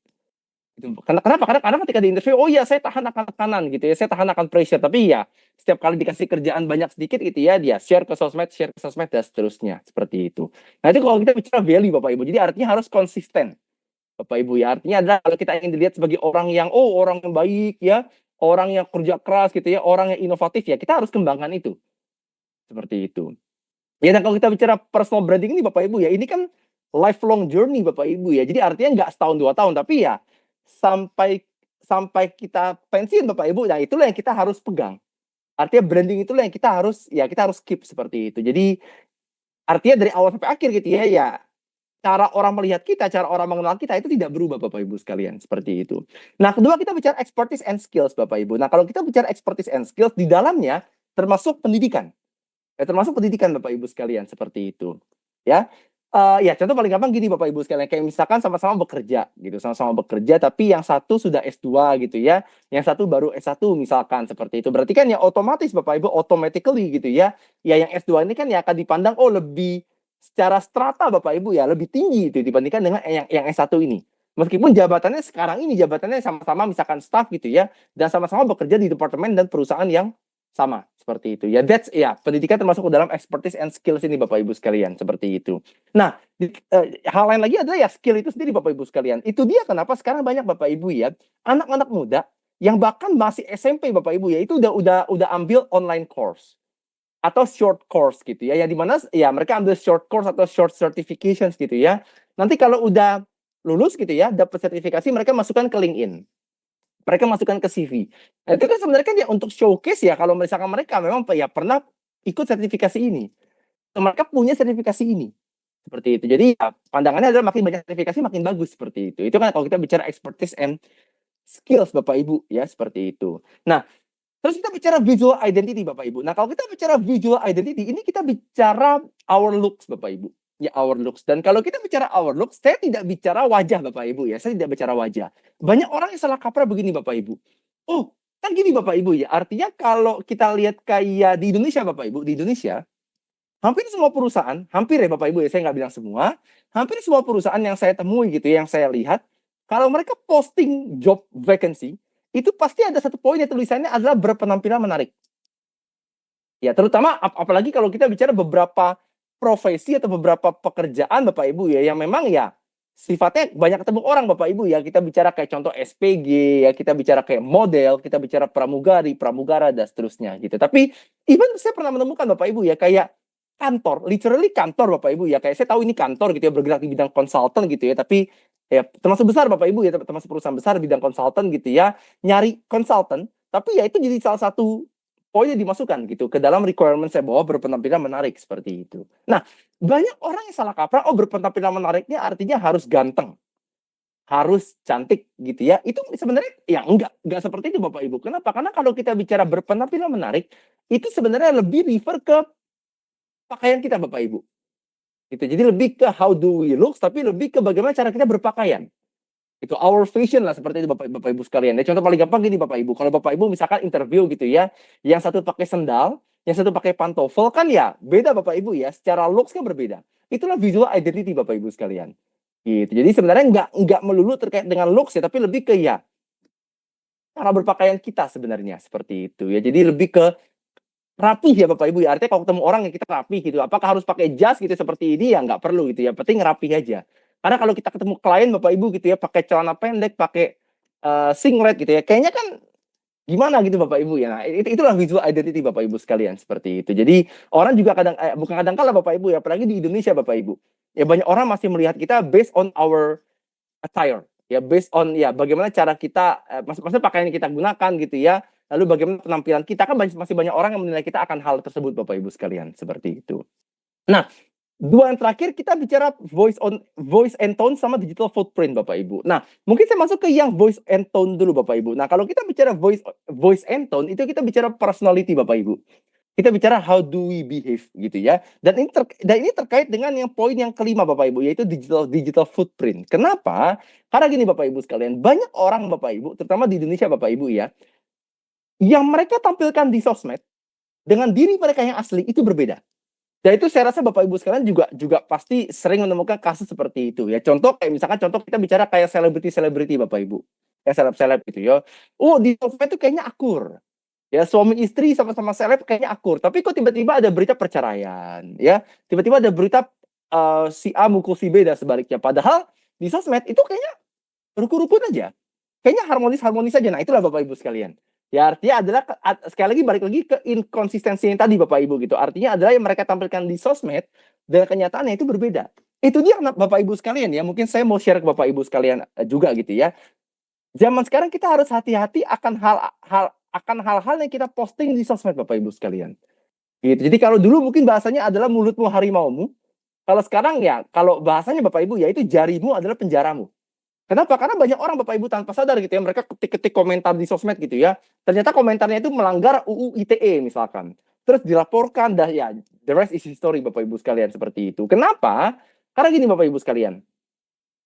Gitu. Kenapa? Karena ketika di interview, "Oh iya, saya tahan akan tekanan," gitu ya, "saya tahan akan pressure." Tapi ya setiap kali dikasih kerjaan banyak sedikit gitu ya, dia share ke sosmed dan seterusnya, seperti itu. Nah, itu kalau kita bicara value Bapak Ibu. Jadi artinya harus konsisten. Bapak Ibu ya, artinya adalah kalau kita ingin dilihat sebagai orang yang orang yang baik ya, orang yang kerja keras gitu ya, orang yang inovatif ya, kita harus kembangkan itu. Seperti itu. Ya dan kalau kita bicara personal branding ini Bapak Ibu ya, ini kan lifelong journey Bapak Ibu ya. Jadi artinya nggak setahun 2 tahun, tapi ya sampai kita pensiun Bapak Ibu, nah itulah yang kita harus pegang. Artinya branding itulah yang kita harus keep seperti itu. Jadi artinya dari awal sampai akhir gitu ya, ya cara orang melihat kita, cara orang mengenal kita itu tidak berubah Bapak Ibu sekalian, seperti itu. Nah, kedua kita bicara expertise and skills Bapak Ibu. Nah, kalau kita bicara expertise and skills di dalamnya termasuk pendidikan. Ya, termasuk pendidikan Bapak Ibu sekalian seperti itu. Ya. Ya contoh paling gampang gini Bapak Ibu sekalian, kayak misalkan sama-sama bekerja gitu, sama-sama bekerja tapi yang satu sudah S2 gitu ya, yang satu baru S1 misalkan seperti itu. Berarti kan ya otomatis Bapak Ibu automatically gitu ya. Ya yang S2 ini kan ya akan dipandang lebih secara strata Bapak Ibu ya, lebih tinggi itu dibandingkan dengan yang S1 ini. Meskipun jabatannya sekarang ini jabatannya sama-sama misalkan staff gitu ya, dan sama-sama bekerja di departemen dan perusahaan yang sama seperti itu. Ya that's ya pendidikan termasuk ke dalam expertise and skills ini Bapak Ibu sekalian seperti itu. Nah, hal lain lagi adalah ya skill itu sendiri Bapak Ibu sekalian. Itu dia kenapa sekarang banyak Bapak Ibu ya, anak-anak muda yang bahkan masih SMP Bapak Ibu ya, itu udah ambil online course atau short course gitu ya. Yang dimana ya mereka ambil short course atau short certifications gitu ya. Nanti kalau udah lulus gitu ya, dapat sertifikasi mereka masukkan ke LinkedIn. Mereka masukkan ke CV. Nah, itu kan sebenarnya kan ya untuk showcase ya kalau misalkan mereka memang ya pernah ikut sertifikasi ini. Mereka punya sertifikasi ini. Seperti itu. Jadi ya, pandangannya adalah makin banyak sertifikasi makin bagus seperti itu. Itu kan kalau kita bicara expertise and skills Bapak Ibu ya seperti itu. Nah, terus kita bicara visual identity Bapak Ibu. Nah, kalau kita bicara visual identity ini kita bicara our looks Bapak Ibu. Ya our looks. Dan kalau kita bicara our looks, saya tidak bicara wajah Bapak Ibu ya. Saya tidak bicara wajah. Banyak orang yang salah kaprah begini Bapak Ibu. Oh, kan gini Bapak Ibu ya. Artinya kalau kita lihat kayak di Indonesia Bapak Ibu, di Indonesia hampir semua perusahaan, hampir ya Bapak Ibu ya, saya nggak bilang semua, hampir semua perusahaan yang saya temui gitu ya, yang saya lihat, kalau mereka posting job vacancy, itu pasti ada satu poin yang tulisannya adalah berpenampilan menarik. Ya, terutama apalagi kalau kita bicara beberapa profesi atau beberapa pekerjaan Bapak Ibu ya, yang memang ya sifatnya banyak ketemu orang Bapak Ibu ya. Kita bicara kayak contoh SPG ya, kita bicara kayak model, kita bicara pramugari, pramugara dan seterusnya gitu. Tapi even saya pernah menemukan Bapak Ibu ya kayak kantor, literally kantor Bapak Ibu ya. Kayak saya tahu ini kantor gitu ya, bergerak di bidang konsultan gitu ya, tapi ya termasuk besar Bapak Ibu ya, termasuk perusahaan besar bidang konsultan gitu ya, nyari konsultan, tapi ya itu jadi salah satu poinnya dimasukkan gitu ke dalam requirement saya bahwa berpenampilan menarik seperti itu. Nah, banyak orang yang salah kaprah, berpenampilan menariknya artinya harus ganteng, harus cantik gitu ya. Itu sebenarnya ya enggak seperti itu Bapak Ibu. Kenapa? Karena kalau kita bicara berpenampilan menarik, itu sebenarnya lebih refer ke pakaian kita Bapak Ibu. Gitu. Jadi lebih ke how do we look, tapi lebih ke bagaimana cara kita berpakaian. Itu our fashion lah seperti itu Bapak Ibu sekalian. Ya, contoh paling gampang gini Bapak Ibu. Kalau Bapak Ibu misalkan interview gitu ya, yang satu pakai sendal, yang satu pakai pantofel kan ya beda Bapak Ibu ya. Secara looks kan berbeda. Itulah visual identity Bapak Ibu sekalian. Gitu. Jadi sebenarnya nggak melulu terkait dengan looks ya, tapi lebih ke ya cara berpakaian kita sebenarnya seperti itu ya. Jadi lebih ke rapih ya Bapak Ibu ya. Artinya kalau ketemu orang yang kita rapih gitu. Apakah harus pakai jas gitu seperti ini ya nggak perlu gitu ya. Penting rapih aja. Karena kalau kita ketemu klien Bapak Ibu gitu ya pakai celana pendek, pakai singlet gitu ya. Kayaknya kan gimana gitu Bapak Ibu ya. Nah, itulah visual identity Bapak Ibu sekalian seperti itu. Jadi orang juga bukan kadang kala Bapak Ibu ya, apalagi di Indonesia Bapak Ibu. Ya banyak orang masih melihat kita based on our attire. Ya based on ya bagaimana cara kita maksudnya pakaian yang kita gunakan gitu ya. Lalu bagaimana penampilan kita kan masih banyak orang yang menilai kita akan hal tersebut Bapak Ibu sekalian seperti itu. Nah, dua yang terakhir kita bicara voice and tone sama digital footprint Bapak Ibu. Nah, mungkin saya masuk ke yang voice and tone dulu Bapak Ibu. Nah, kalau kita bicara voice and tone itu kita bicara personality Bapak Ibu. Kita bicara how do we behave gitu ya. Dan ini terkait dengan yang poin yang kelima Bapak Ibu yaitu digital footprint. Kenapa? Karena gini Bapak Ibu sekalian, banyak orang Bapak Ibu, terutama di Indonesia Bapak Ibu ya, yang mereka tampilkan di sosmed dengan diri mereka yang asli itu berbeda. Dan itu saya rasa Bapak Ibu sekalian juga pasti sering menemukan kasus seperti itu ya. Contoh kayak misalkan kita bicara kayak selebriti Bapak Ibu. Ya seleb gitu ya. Oh, di sosmed itu kayaknya akur. Ya suami istri sama-sama seleb kayaknya akur. Tapi kok tiba-tiba ada berita perceraian ya. Tiba-tiba ada berita si A mukul si B dan sebaliknya. Padahal di sosmed itu kayaknya rukun-rukun aja. Kayaknya harmonis-harmonis aja. Nah, itulah Bapak Ibu sekalian. Ya artinya adalah sekali lagi balik lagi ke inkonsistensi yang tadi Bapak Ibu gitu. Artinya adalah yang mereka tampilkan di sosmed dengan kenyataannya itu berbeda. Itu dia Bapak Ibu sekalian ya. Mungkin saya mau share ke Bapak Ibu sekalian juga gitu ya. Zaman sekarang kita harus hati-hati akan hal-hal yang kita posting di sosmed Bapak Ibu sekalian. Gitu. Jadi kalau dulu mungkin bahasanya adalah mulutmu harimaumu. Kalau sekarang ya kalau bahasanya Bapak Ibu ya itu jarimu adalah penjaramu. Kenapa? Karena banyak orang Bapak Ibu tanpa sadar gitu ya, mereka ketik-ketik komentar di sosmed gitu ya. Ternyata komentarnya itu melanggar UU ITE misalkan. terus dilaporkan, dah ya, the rest is history Bapak Ibu sekalian seperti itu. Kenapa? Karena gini Bapak Ibu sekalian,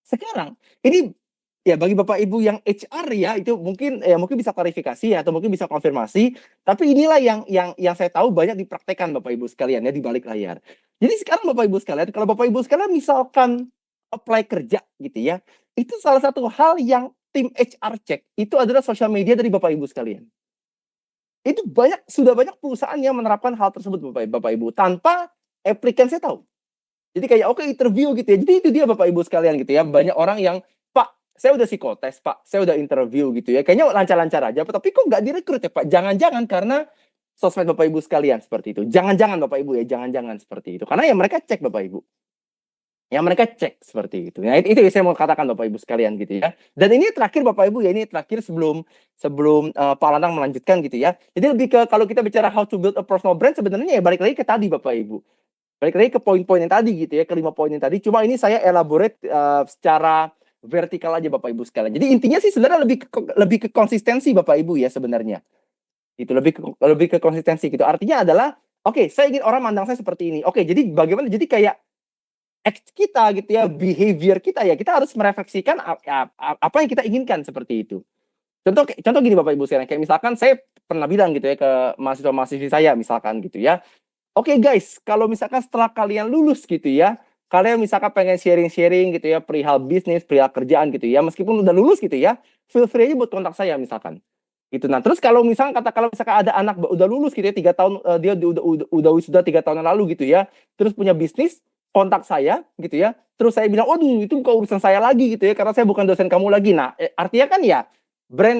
sekarang ini ya bagi Bapak Ibu yang HR ya itu mungkin bisa klarifikasi ya atau mungkin bisa konfirmasi, tapi inilah yang saya tahu banyak dipraktekkan Bapak Ibu sekalian ya di balik layar. Jadi sekarang Bapak Ibu sekalian, kalau Bapak Ibu sekalian misalkan apply kerja gitu ya, itu salah satu hal yang tim HR cek itu adalah sosial media dari Bapak Ibu sekalian. Itu sudah banyak perusahaan yang menerapkan hal tersebut Bapak Ibu tanpa applicant saya tahu. Jadi kayak oke interview gitu ya. Jadi itu dia Bapak Ibu sekalian gitu ya. Banyak orang yang, "Pak, saya udah psikotes, Pak. Saya udah interview gitu ya. Kayaknya lancar-lancar aja, tapi kok nggak direkrut ya, Pak?" Jangan-jangan karena sosmed Bapak Ibu sekalian seperti itu. Jangan-jangan Bapak Ibu ya, jangan-jangan seperti itu. Karena ya mereka cek Bapak Ibu. Ya mereka cek seperti itu. Nah, itu yang saya mau katakan Bapak Ibu sekalian gitu ya. Dan ini terakhir Bapak Ibu ya, ini terakhir sebelum Pak Lanang melanjutkan gitu ya. Jadi lebih ke kalau kita bicara how to build a personal brand sebenarnya ya balik lagi ke tadi Bapak Ibu. Balik lagi ke poin-poin yang tadi gitu ya, ke 5 poin yang tadi. Cuma ini saya elaborate secara vertikal aja Bapak Ibu sekalian. Jadi intinya sih sebenarnya lebih ke konsistensi Bapak Ibu ya sebenarnya. Itu lebih ke konsistensi gitu. Artinya adalah oke, saya ingin orang mandang saya seperti ini. Oke, jadi bagaimana jadi kayak kita gitu ya, behavior kita ya, kita harus merefleksikan apa yang kita inginkan seperti itu. Contoh gini Bapak Ibu sekalian, kayak misalkan saya pernah bilang gitu ya ke mahasiswa-mahasiswi saya misalkan gitu ya. Oke guys, kalau misalkan setelah kalian lulus gitu ya, kalian misalkan pengen sharing-sharing gitu ya, perihal bisnis, perihal kerjaan gitu ya, meskipun udah lulus gitu ya, feel free aja buat kontak saya misalkan. Gitu. Nah, terus kalau misalkan ada anak udah lulus gitu ya, 3 tahun dia udah wisuda 3 tahun yang lalu gitu ya, terus punya bisnis, kontak saya gitu ya. Terus saya bilang, "Waduh, itu bukan urusan saya lagi gitu ya, karena saya bukan dosen kamu lagi." Nah, artinya kan ya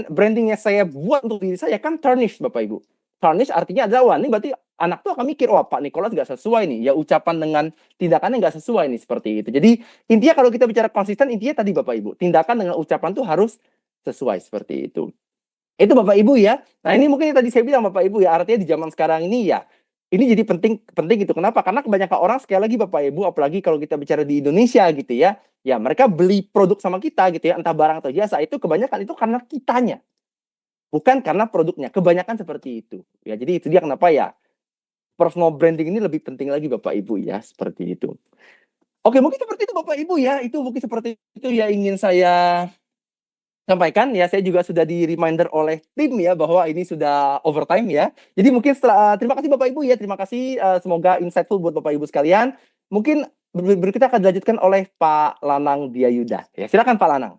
brandingnya saya buat untuk diri saya kan tarnish Bapak Ibu. Tarnish artinya adalah wah ini berarti anak tuh akan mikir, wah Pak Nicholas nggak sesuai nih, ya ucapan dengan tindakannya nggak sesuai nih seperti itu. Jadi intinya kalau kita bicara konsisten, intinya tadi Bapak Ibu, tindakan dengan ucapan tuh harus sesuai seperti itu. Itu Bapak Ibu ya. Nah ini mungkin yang tadi saya bilang Bapak Ibu ya, artinya di zaman sekarang ini ya, ini jadi penting penting gitu. Kenapa? Karena kebanyakan orang sekali lagi Bapak Ibu, apalagi kalau kita bicara di Indonesia gitu ya, ya mereka beli produk sama kita gitu ya, entah barang atau jasa, itu kebanyakan itu karena kitanya. Bukan karena produknya, kebanyakan seperti itu. Ya jadi itu dia kenapa ya, personal branding ini lebih penting lagi Bapak Ibu ya, seperti itu. Oke mungkin seperti itu Bapak Ibu ya, itu mungkin seperti itu ya ingin saya sampaikan ya, saya juga sudah di-reminder oleh tim ya bahwa ini sudah overtime ya. Jadi mungkin terima kasih Bapak Ibu ya, terima kasih semoga insightful buat Bapak Ibu sekalian. Mungkin berikutnya akan dilanjutkan oleh Pak Lanang Diayuda. Ya, silakan Pak Lanang.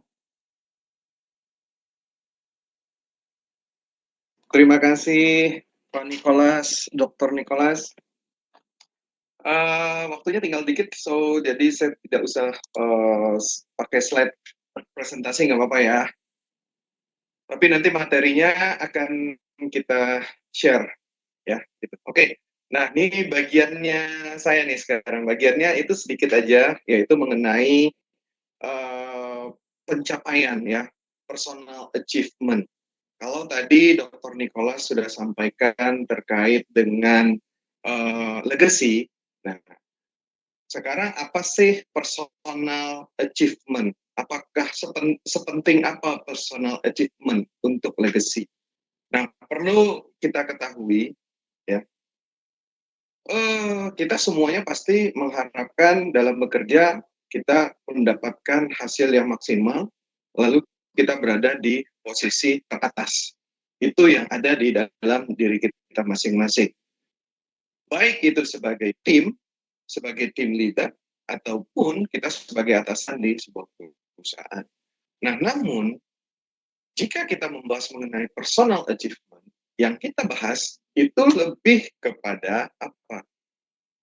Terima kasih Pak Nicholas, Dr. Nicholas. Waktunya tinggal dikit, jadi saya tidak usah pakai slide presentasi, nggak apa-apa ya. Tapi nanti materinya akan kita share, ya. Gitu. Oke. Nah, ini bagiannya saya nih sekarang. Bagiannya itu sedikit aja, yaitu mengenai pencapaian ya, personal achievement. Kalau tadi Dr. Nicholas sudah sampaikan terkait dengan legacy, nah sekarang apa sih personal achievement? Apakah sepenting apa personal achievement untuk legacy? Nah, perlu kita ketahui ya, kita semuanya pasti mengharapkan dalam bekerja kita mendapatkan hasil yang maksimal, lalu kita berada di posisi teratas. Itu yang ada di dalam diri kita masing-masing. Baik itu sebagai team leader, ataupun kita sebagai atasan di sebuah perusahaan. Nah, namun, jika kita membahas mengenai personal achievement, yang kita bahas itu lebih kepada apa?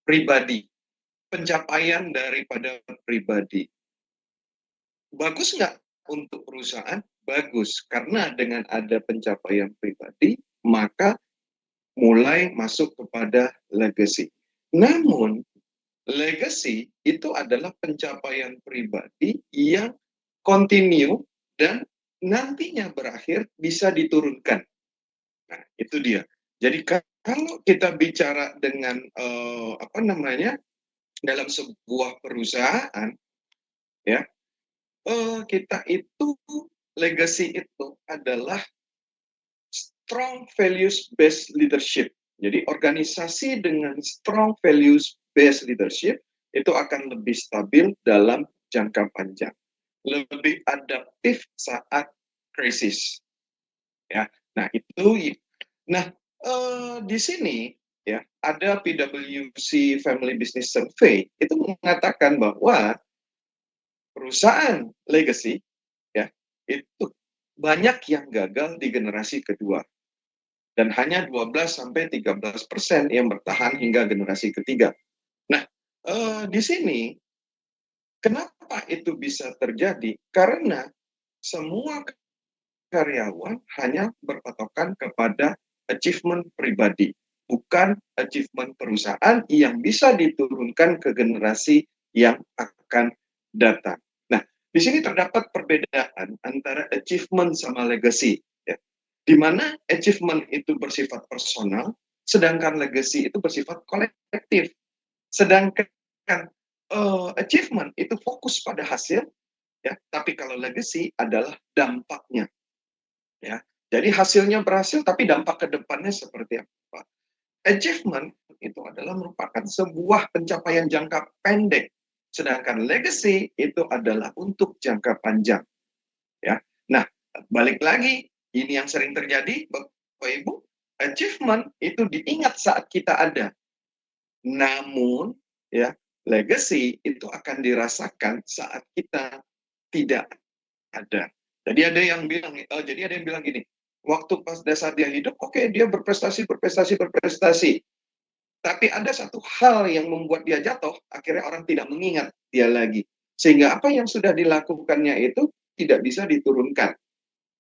Pribadi. Pencapaian daripada pribadi. Bagus nggak untuk perusahaan? Bagus, karena dengan ada pencapaian pribadi, maka mulai masuk kepada legacy. Namun, legacy itu adalah pencapaian pribadi yang continue dan nantinya berakhir bisa diturunkan. Nah, itu dia. Jadi kalau kita bicara dengan dalam sebuah perusahaan, ya kita itu legacy itu adalah strong values based leadership. Jadi organisasi dengan strong values based leadership itu akan lebih stabil dalam jangka panjang, lebih adaptif saat krisis. Ya, nah itu, nah di sini ya ada PwC Family Business Survey itu mengatakan bahwa perusahaan legacy ya itu banyak yang gagal di generasi kedua dan hanya 12-13% yang bertahan hingga generasi ketiga. Nah, di sini kenapa itu bisa terjadi? Karena semua karyawan hanya berpatokan kepada achievement pribadi, bukan achievement perusahaan yang bisa diturunkan ke generasi yang akan datang. Nah, di sini terdapat perbedaan antara achievement sama legacy, ya. Di mana achievement itu bersifat personal, sedangkan legacy itu bersifat kolektif. Sedangkan achievement itu fokus pada hasil, ya. Tapi kalau legacy adalah dampaknya. Ya, jadi hasilnya berhasil, tapi dampak ke depannya seperti apa? Achievement itu adalah merupakan sebuah pencapaian jangka pendek, sedangkan legacy itu adalah untuk jangka panjang. Ya, nah balik lagi, ini yang sering terjadi, Bapak Ibu, achievement itu diingat saat kita ada, namun ya legacy itu akan dirasakan saat kita tidak ada. Jadi ada yang bilang gini, waktu pas saat dia hidup, oke, dia berprestasi. Tapi ada satu hal yang membuat dia jatuh, akhirnya orang tidak mengingat dia lagi. Sehingga apa yang sudah dilakukannya itu tidak bisa diturunkan.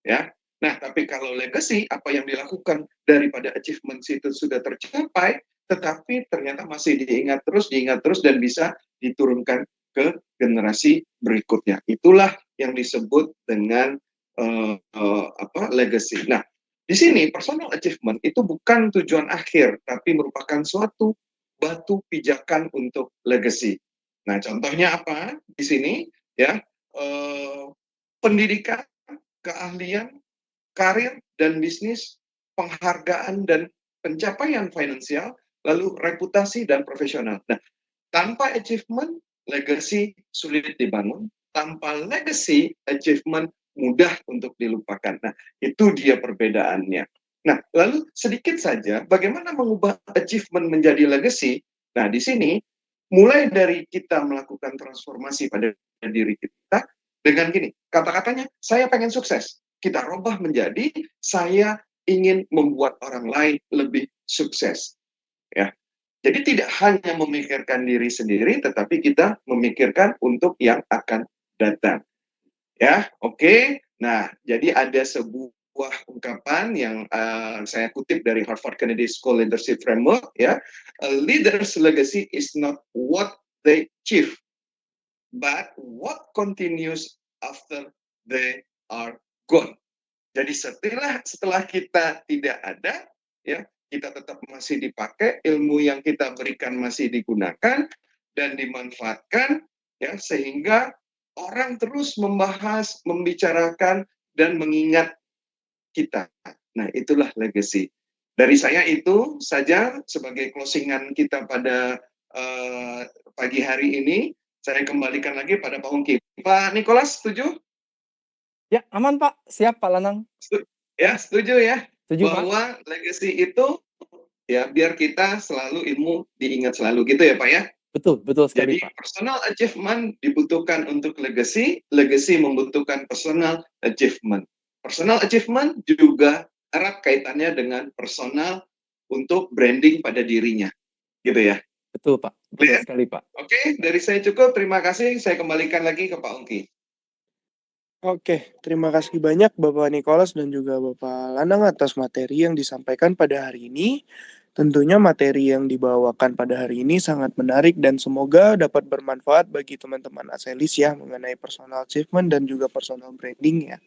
Ya. Nah, tapi kalau legacy, apa yang dilakukan daripada achievement itu sudah tercapai, tetapi ternyata masih diingat terus, dan bisa diturunkan ke generasi berikutnya. Itulah yang disebut dengan legacy. Nah, di sini personal achievement itu bukan tujuan akhir, tapi merupakan suatu batu pijakan untuk legacy. Nah, contohnya apa di sini? Ya, pendidikan, keahlian, karir dan bisnis, penghargaan dan pencapaian finansial, lalu reputasi dan profesional. Nah, tanpa achievement, legacy sulit dibangun. Tanpa legacy, achievement mudah untuk dilupakan. Nah, itu dia perbedaannya. Nah, lalu sedikit saja bagaimana mengubah achievement menjadi legacy. Nah, di sini mulai dari kita melakukan transformasi pada diri kita dengan gini, kata-katanya, saya pengen sukses. Kita rubah menjadi, saya ingin membuat orang lain lebih sukses. Ya, jadi tidak hanya memikirkan diri sendiri, tetapi kita memikirkan untuk yang akan datang. Ya, oke. Nah, jadi ada sebuah ungkapan yang saya kutip dari Harvard Kennedy School Leadership Framework, ya. A leader's legacy is not what they achieve, but what continues after they are gone. Jadi setelah kita tidak ada, ya, kita tetap masih dipakai, ilmu yang kita berikan masih digunakan dan dimanfaatkan, ya, sehingga orang terus membahas, membicarakan dan mengingat kita. Nah, itulah legacy. Dari saya itu saja sebagai closingan kita pada pagi hari ini. Saya kembalikan lagi pada Pak Hongki. Pak Nikolas, setuju? Ya, aman Pak. Siap Pak Lanang. Ya, setuju ya. Setuju Pak. Bahwa legacy itu ya biar kita selalu ilmu diingat selalu gitu ya Pak ya. Betul sekali Jadi Pak. personal achievement dibutuhkan untuk legacy, legacy membutuhkan personal achievement. Personal achievement juga erat kaitannya dengan personal untuk branding pada dirinya. Gitu ya. Betul Pak. Betul Clear? sekali Pak. Oke, dari saya cukup. Terima kasih. Saya kembalikan lagi ke Pak Ongki. Oke, terima kasih banyak Bapak Nikolas dan juga Bapak Lanang atas materi yang disampaikan pada hari ini. Tentunya materi yang dibawakan pada hari ini sangat menarik dan semoga dapat bermanfaat bagi teman-teman Aselis ya mengenai personal achievement dan juga personal branding ya.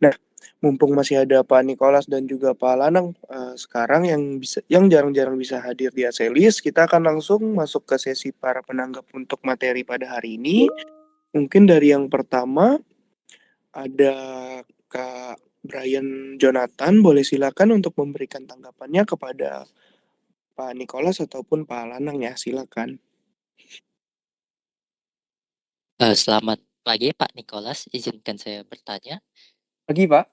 Nah, mumpung masih ada Pak Nikolas dan juga Pak Lanang sekarang yang jarang-jarang bisa hadir di Aselis, kita akan langsung masuk ke sesi para penanggap untuk materi pada hari ini. Mungkin dari yang pertama ada Kak Brian Jonathan, boleh silakan untuk memberikan tanggapannya kepada Pak Nicholas ataupun Pak Lanang ya, silakan. Selamat pagi Pak Nicholas, izinkan saya bertanya. Pagi Pak.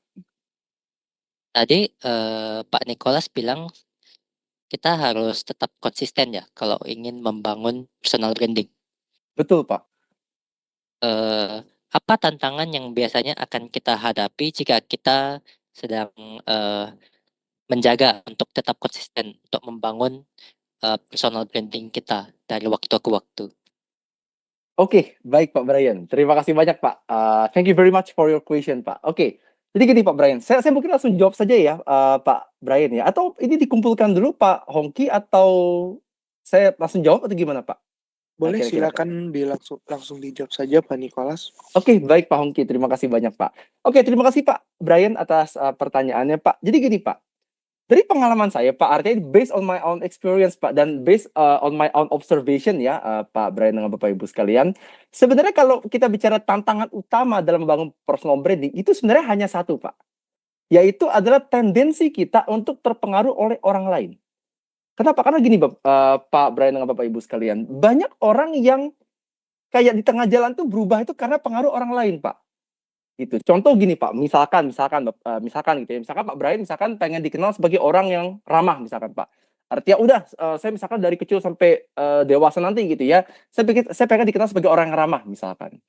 Tadi Pak Nicholas bilang kita harus tetap konsisten ya kalau ingin membangun personal branding. Betul Pak. Apa tantangan yang biasanya akan kita hadapi jika kita sedang menjaga untuk tetap konsisten untuk membangun personal branding kita dari waktu ke waktu? Oke, baik Pak Brian. Terima kasih banyak Pak. Thank you very much for your question Pak. Oke, jadi gini Pak Brian, saya mungkin langsung jawab saja ya Pak Brian ya. Atau ini dikumpulkan dulu Pak Hongki atau saya langsung jawab atau gimana Pak? Boleh kira-kira, silakan langsung dijawab saja Pak Nicholas. Oke, baik Pak Hongki. Terima kasih banyak Pak. Oke, terima kasih Pak Brian atas pertanyaannya Pak. Jadi gini Pak, dari pengalaman saya Pak, artinya based on my own experience Pak, dan based on my own observation ya Pak Brian dengan Bapak Ibu sekalian. Sebenarnya kalau kita bicara tantangan utama dalam membangun personal branding, itu sebenarnya hanya satu Pak. Yaitu adalah tendensi kita untuk terpengaruh oleh orang lain. Kenapa? Karena gini Pak Brian dengan Bapak Ibu sekalian, banyak orang yang kayak di tengah jalan tuh berubah itu karena pengaruh orang lain Pak. Gitu. Contoh gini Pak, misalkan gitu ya. Misalkan Pak Brian misalkan pengen dikenal sebagai orang yang ramah misalkan Pak. Artinya udah saya misalkan dari kecil sampai dewasa nanti gitu ya. Saya pengen dikenal sebagai orang yang ramah misalkan.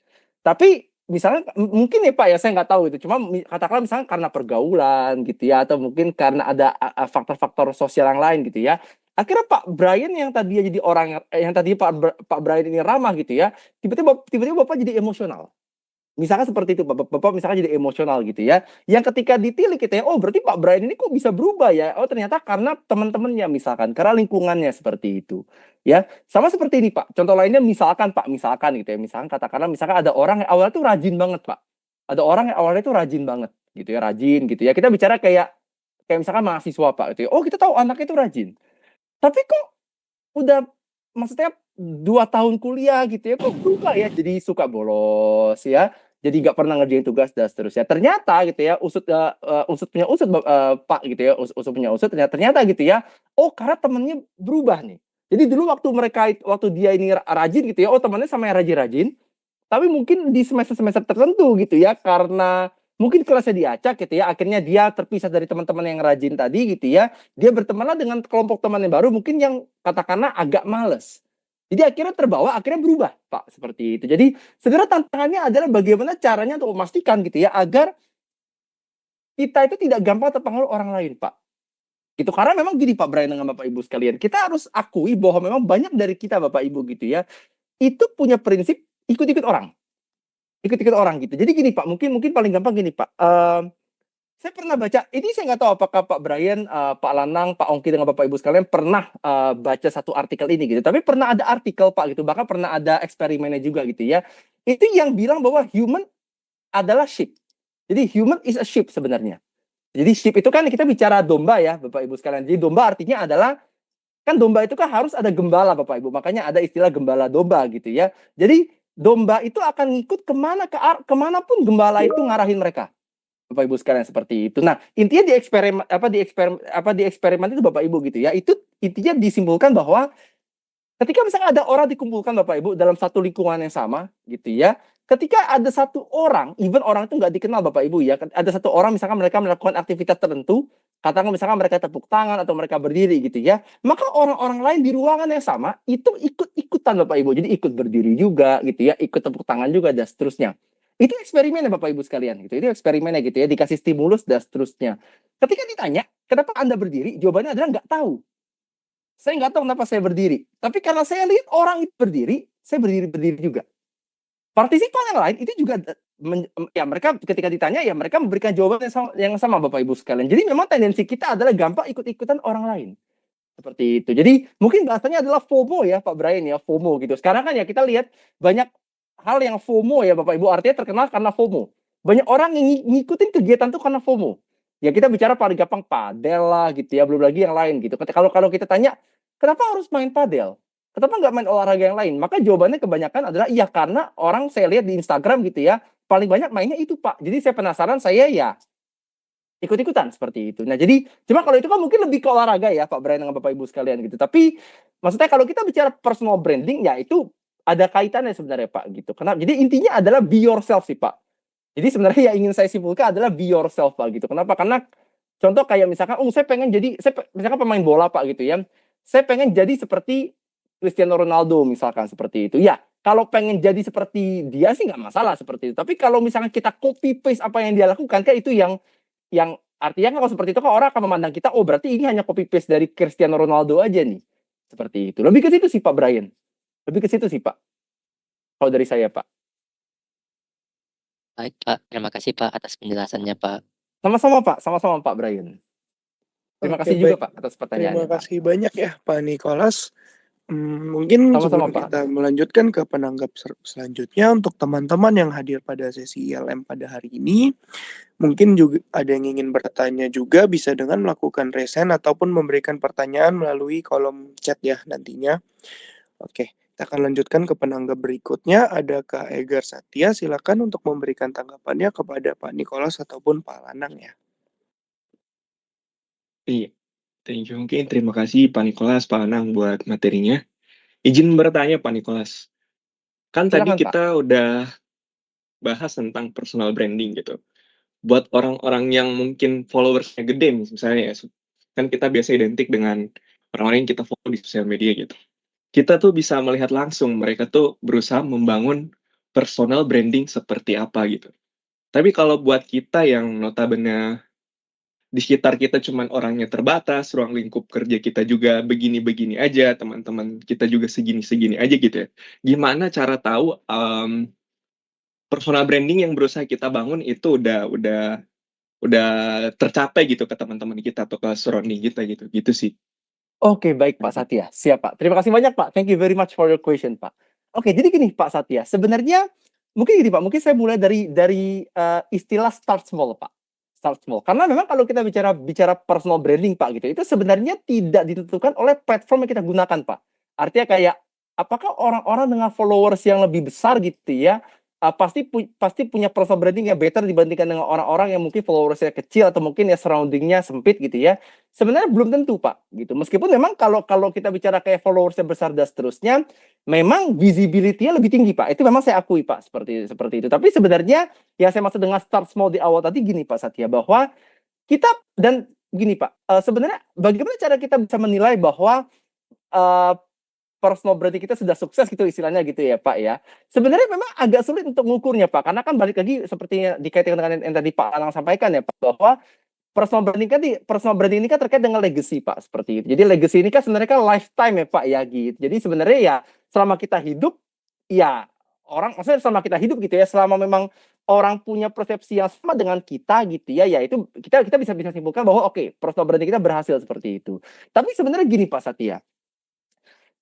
Tapi misalnya mungkin ya Pak ya, saya nggak tahu itu. Cuma katakanlah misalkan karena pergaulan gitu ya, atau mungkin karena ada faktor-faktor sosial yang lain gitu ya. Akhirnya Pak Brian yang tadinya jadi orang yang tadi Pak Brian ini ramah gitu ya, tiba-tiba Bapak jadi emosional. Misalkan seperti itu, Bapak misalkan jadi emosional gitu ya. Yang ketika ditilik gitu ya, oh berarti Pak Brian ini kok bisa berubah ya? Oh ternyata karena teman-temannya misalkan, karena lingkungannya seperti itu. Ya, sama seperti ini Pak. Contoh lainnya misalkan Pak, misalkan gitu ya. Misalkan katakanlah misalkan ada orang yang awalnya tuh rajin banget Pak. Ada orang yang awalnya tuh rajin banget gitu ya, rajin gitu ya. Kita bicara kayak misalkan mahasiswa Pak gitu ya. Oh kita tahu anaknya itu rajin. Tapi kok udah maksudnya 2 tahun kuliah gitu ya, kok berubah ya, jadi suka bolos ya, jadi nggak pernah ngerjain tugas dan seterusnya. Ternyata gitu ya, usut punya usut, Pak gitu ya, usut punya usut, ternyata gitu ya, oh karena temennya berubah nih. Jadi dulu waktu dia ini rajin gitu ya, oh temennya sama yang rajin-rajin, tapi mungkin di semester-semester tertentu gitu ya, karena mungkin kelasnya diacak gitu ya, akhirnya dia terpisah dari teman-teman yang rajin tadi gitu ya, dia bertemanlah dengan kelompok teman yang baru mungkin yang katakanlah agak males. Jadi akhirnya terbawa, akhirnya berubah Pak, seperti itu. Jadi sebenarnya tantangannya adalah bagaimana caranya untuk memastikan gitu ya, agar kita itu tidak gampang terpengaruh orang lain Pak. Gitu, karena memang gini Pak Brian dengan Bapak Ibu sekalian, kita harus akui bahwa memang banyak dari kita Bapak Ibu gitu ya, itu punya prinsip ikut-ikut orang. Ikut-ikut orang gitu. Jadi gini Pak, mungkin paling gampang gini Pak, saya pernah baca, ini saya nggak tahu apakah Pak Brian, Pak Lanang, Pak Ongki dengan Bapak Ibu sekalian pernah baca satu artikel ini gitu. Tapi pernah ada artikel Pak gitu, bahkan pernah ada eksperimennya juga gitu ya. Itu yang bilang bahwa human adalah sheep. Jadi human is a sheep sebenarnya. Jadi sheep itu kan kita bicara domba ya Bapak Ibu sekalian. Jadi domba artinya adalah, kan domba itu kan harus ada gembala Bapak Ibu. Makanya ada istilah gembala domba gitu ya. Jadi domba itu akan ngikut kemanapun gembala itu ngarahin mereka. Bapak Ibu sekalian seperti itu. Nah, intinya di eksperimen itu Bapak Ibu gitu ya. Itu intinya disimpulkan bahwa ketika misalnya ada orang dikumpulkan Bapak Ibu dalam satu lingkungan yang sama gitu ya. Ketika ada satu orang, even orang itu nggak dikenal Bapak Ibu ya. Ada satu orang misalkan mereka melakukan aktivitas tertentu, katakan misalkan mereka tepuk tangan atau mereka berdiri gitu ya. Maka orang-orang lain di ruangan yang sama itu ikut-ikutan Bapak Ibu. Jadi ikut berdiri juga gitu ya, ikut tepuk tangan juga dan seterusnya. Itu eksperimennya Bapak Ibu sekalian gitu. Itu eksperimennya gitu ya, dikasih stimulus dan seterusnya. Ketika ditanya, kenapa Anda berdiri? Jawabannya adalah nggak tahu. Saya nggak tahu kenapa saya berdiri. Tapi karena saya lihat orang itu berdiri, saya berdiri juga. Partisipan yang lain itu juga ya mereka ketika ditanya ya mereka memberikan jawaban yang sama Bapak Ibu sekalian. Jadi memang tendensi kita adalah gampang ikut-ikutan orang lain. Seperti itu. Jadi mungkin bahasanya adalah FOMO ya Pak Brian ya, FOMO gitu. Sekarang kan ya kita lihat banyak hal yang FOMO ya Bapak Ibu, artinya terkenal karena FOMO. Banyak orang yang ngikutin kegiatan tuh karena FOMO. Ya kita bicara paling gampang padel lah gitu ya, belum lagi yang lain gitu. Kalau kita tanya, kenapa harus main padel? Kenapa nggak main olahraga yang lain? Maka jawabannya kebanyakan adalah iya karena orang saya lihat di Instagram gitu ya, paling banyak mainnya itu Pak. Jadi saya penasaran, saya ya ikut-ikutan seperti itu. Nah, jadi cuma kalau itu kan mungkin lebih ke olahraga ya Pak Brian dengan Bapak Ibu sekalian gitu. Tapi maksudnya kalau kita bicara personal branding ya itu ada kaitannya sebenarnya Pak gitu. Kenapa? Jadi intinya adalah be yourself sih Pak. Jadi sebenarnya yang ingin saya simpulkan adalah be yourself Pak gitu. Kenapa? Karena contoh kayak misalkan, saya pengen jadi, misalkan pemain bola Pak gitu ya. Saya pengen jadi seperti Cristiano Ronaldo misalkan seperti itu. Ya, kalau pengen jadi seperti dia sih nggak masalah seperti itu. Tapi kalau misalkan kita copy paste apa yang dia lakukan, kan itu yang artinya kan kalau seperti itu kan orang akan memandang kita, oh berarti ini hanya copy paste dari Cristiano Ronaldo aja nih. Seperti itu. Lebih ke situ sih Pak Brian. Lebih ke situ sih Pak. Kalau dari saya Pak. Baik Pak, terima kasih Pak atas penjelasannya Pak. Sama-sama Pak Brian. Terima Oke, kasih juga baik. Pak atas Terima pertanyaannya Pak. kasih banyak ya Pak Nicholas. Mungkin Sama-sama, sebelum Pak. kita melanjutkan ke penanggap selanjutnya untuk teman-teman yang hadir pada sesi ILM pada hari ini, mungkin juga ada yang ingin bertanya juga bisa dengan melakukan raise hand ataupun memberikan pertanyaan melalui kolom chat ya nantinya. Oke, kita akan lanjutkan ke penanggap berikutnya. Ada Kak Egar Satya, silakan untuk memberikan tanggapannya kepada Pak Nicholas ataupun Pak Lanang ya. Iya, thank you. Mungkin terima kasih Pak Nicholas, Pak Anang buat materinya. Izin bertanya Pak Nicholas. Kan tadi Silakan, Pak. kita udah bahas tentang personal branding gitu. Buat orang-orang yang mungkin followersnya gede misalnya ya, kan kita biasa identik dengan orang-orang yang kita follow di sosial media gitu. Kita tuh bisa melihat langsung mereka tuh berusaha membangun personal branding seperti apa gitu. Tapi kalau buat kita yang notabene di sekitar kita cuman orangnya terbatas, ruang lingkup kerja kita juga begini-begini aja, teman-teman kita juga segini-segini aja gitu ya. Gimana cara tahu personal branding yang berusaha kita bangun itu udah tercapai gitu ke teman-teman kita atau ke surrounding kita gitu. Gitu sih. Oke, baik Pak Satya. Siap, Pak. Terima kasih banyak, Pak. Thank you very much for your question, Pak. Oke, jadi gini, Pak Satya. Sebenarnya mungkin gini, Pak. Mungkin saya mulai dari istilah start small, Pak. Start small. Karena memang kalau kita bicara personal branding, Pak, gitu, itu sebenarnya tidak ditentukan oleh platform yang kita gunakan, Pak. Artinya kayak apakah orang-orang dengan followers yang lebih besar gitu ya, pasti punya personal branding yang better dibandingkan dengan orang-orang yang mungkin followersnya kecil atau mungkin ya surroundingnya sempit gitu ya. Sebenarnya belum tentu Pak, gitu. Meskipun memang kalau kita bicara kayak followersnya besar dan seterusnya, memang visibility-nya lebih tinggi Pak. Itu memang saya akui Pak seperti itu. Tapi sebenarnya yang saya maksud dengan start small di awal tadi gini Pak Satya, bahwa kita dan gini Pak, sebenarnya bagaimana cara kita bisa menilai bahwa personal branding kita sudah sukses gitu istilahnya gitu ya Pak ya. Sebenarnya memang agak sulit untuk mengukurnya Pak, karena kan balik lagi seperti dikaitkan dengan yang tadi Pak Anang sampaikan ya Pak, bahwa personal branding ini kan terkait dengan legacy Pak seperti itu. Jadi legacy ini kan sebenarnya kan lifetime ya Pak ya gitu. Jadi sebenarnya ya selama kita hidup ya maksudnya selama kita hidup gitu ya, selama memang orang punya persepsi yang sama dengan kita gitu ya, ya itu kita bisa simpulkan bahwa oke, personal branding kita berhasil seperti itu. Tapi sebenarnya gini Pak Satya,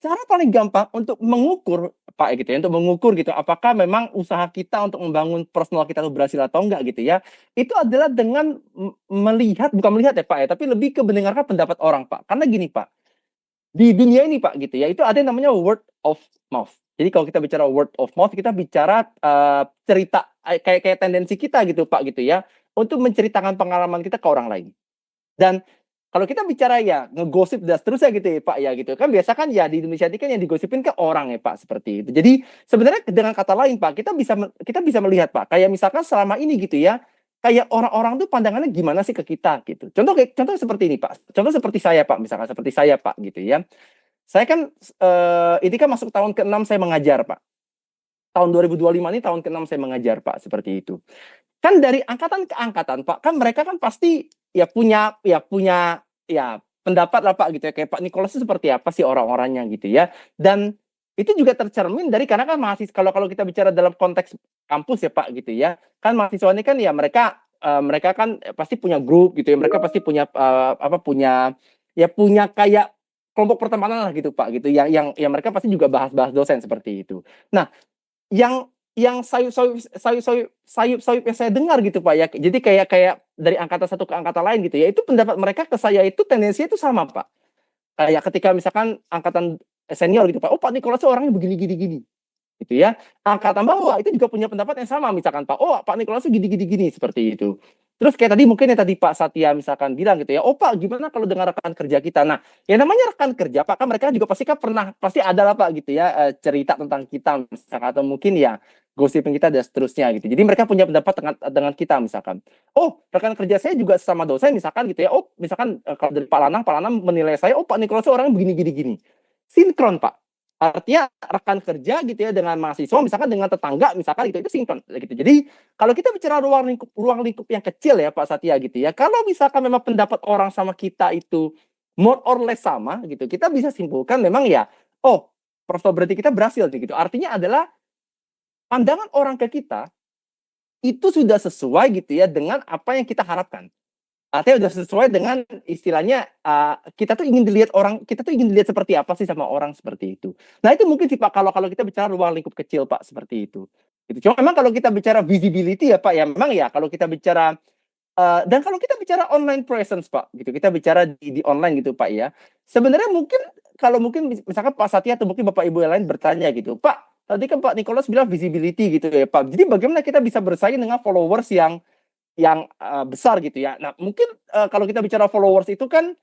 cara paling gampang untuk mengukur Pak gitu ya, untuk mengukur gitu apakah memang usaha kita untuk membangun personal kita itu berhasil atau enggak gitu ya, itu adalah dengan bukan melihat ya Pak ya, tapi lebih ke mendengarkan pendapat orang Pak. Karena gini Pak, di dunia ini Pak gitu ya, itu ada yang namanya word of mouth. Jadi kalau kita bicara word of mouth, kita bicara cerita kayak tendensi kita gitu Pak gitu ya, untuk menceritakan pengalaman kita ke orang lain. Dan kalau kita bicara ya ngegosip dan seterusnya gitu ya Pak ya gitu kan, biasa kan ya di Indonesia ini kan yang digosipin ke orang ya Pak seperti itu. Jadi sebenarnya dengan kata lain Pak, kita bisa melihat Pak, kayak misalkan selama ini gitu ya, kayak orang-orang tuh pandangannya gimana sih ke kita gitu. Contoh seperti ini Pak. Contoh seperti saya Pak, misalkan seperti saya Pak gitu ya. Saya kan ini kan masuk tahun ke-6 saya mengajar Pak. Tahun 2025 ini tahun ke-6 saya mengajar Pak seperti itu. Kan dari angkatan ke angkatan Pak, kan mereka kan pasti ya punya pendapat lah Pak gitu ya, kayak Pak Nicholas itu seperti apa sih orang-orangnya gitu ya. Dan itu juga tercermin dari, karena kan kalau kita bicara dalam konteks kampus ya Pak gitu ya, kan mahasiswa ini kan ya mereka kan pasti punya grup gitu ya, mereka pasti punya punya kayak kelompok pertemanan lah gitu Pak gitu, yang mereka pasti juga bahas-bahas dosen seperti itu. Nah, yang sayup-sayup yang saya dengar gitu Pak ya. Jadi kayak dari angkatan satu ke angkatan lain gitu ya. Itu pendapat mereka ke saya itu tendensinya itu sama Pak. Kayak ketika misalkan angkatan senior gitu Pak. Oh Pak Nicholas orangnya begini gini gini. Gitu ya. Angkatan bawah itu juga punya pendapat yang sama misalkan Pak. Oh Pak Nicholas gini gini gini seperti itu. Terus kayak tadi mungkin yang tadi Pak Satya misalkan bilang gitu ya, oh Pak gimana kalau dengan rekan kerja kita? Nah, yang namanya rekan kerja Pak kan mereka juga pasti ada lah Pak gitu ya cerita tentang kita misalkan atau mungkin ya gosipin kita dan seterusnya gitu. Jadi mereka punya pendapat dengan kita misalkan. Oh rekan kerja saya juga sama dosen misalkan gitu ya. Oh misalkan kalau dari Pak Lanang menilai saya, oh Pak Nicholas orangnya begini. Sinkron Pak. Artinya rekan kerja gitu ya dengan mahasiswa misalkan dengan tetangga misalkan gitu itu sinkron gitu. Jadi kalau kita bicara ruang lingkup yang kecil ya Pak Satya gitu ya. Kalau misalkan memang pendapat orang sama kita itu more or less sama gitu, kita bisa simpulkan memang ya, oh, berarti kita berhasil nih gitu. Artinya adalah pandangan orang ke kita itu sudah sesuai gitu ya dengan apa yang kita harapkan. Artinya sudah sesuai dengan istilahnya kita tuh ingin dilihat seperti apa sih sama orang seperti itu. Nah itu mungkin sih Pak kalau kita bicara ruang lingkup kecil Pak seperti itu. Gitu. Cuma memang kalau kita bicara visibility ya Pak ya memang ya kalau kita bicara dan kalau kita bicara online presence Pak gitu kita bicara di online gitu Pak ya. Sebenarnya mungkin misalkan Pak Satya atau mungkin Bapak Ibu yang lain bertanya gitu Pak tadi kan Pak Nicholas bilang visibility gitu ya Pak. Jadi bagaimana kita bisa bersaing dengan followers yang besar gitu ya. Nah, mungkin kalau kita bicara followers itu kan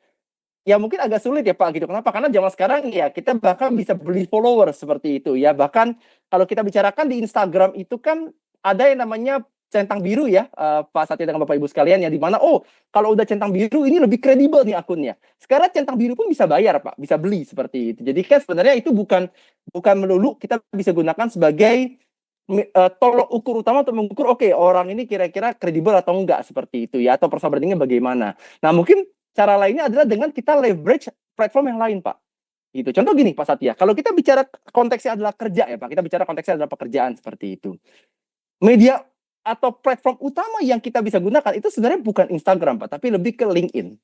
ya mungkin agak sulit ya Pak gitu. Kenapa? Karena zaman sekarang ya kita bahkan bisa beli followers seperti itu ya. Bahkan kalau kita bicarakan di Instagram itu kan ada yang namanya centang biru ya Pak Satya dengan Bapak Ibu sekalian ya di mana oh kalau udah centang biru ini lebih kredibel nih akunnya. Sekarang centang biru pun bisa bayar Pak, bisa beli seperti itu. Jadi kan sebenarnya itu bukan bukan melulu kita bisa gunakan sebagai tolok ukur utama untuk mengukur oke orang ini kira-kira kredibel atau enggak seperti itu ya atau personal brandingnya bagaimana. Nah mungkin cara lainnya adalah dengan kita leverage platform yang lain Pak. Gitu. Contoh gini Pak Satya, kalau kita bicara konteksnya adalah kerja ya Pak, kita bicara konteksnya adalah pekerjaan seperti itu. Media atau platform utama yang kita bisa gunakan itu sebenarnya bukan Instagram Pak, tapi lebih ke LinkedIn.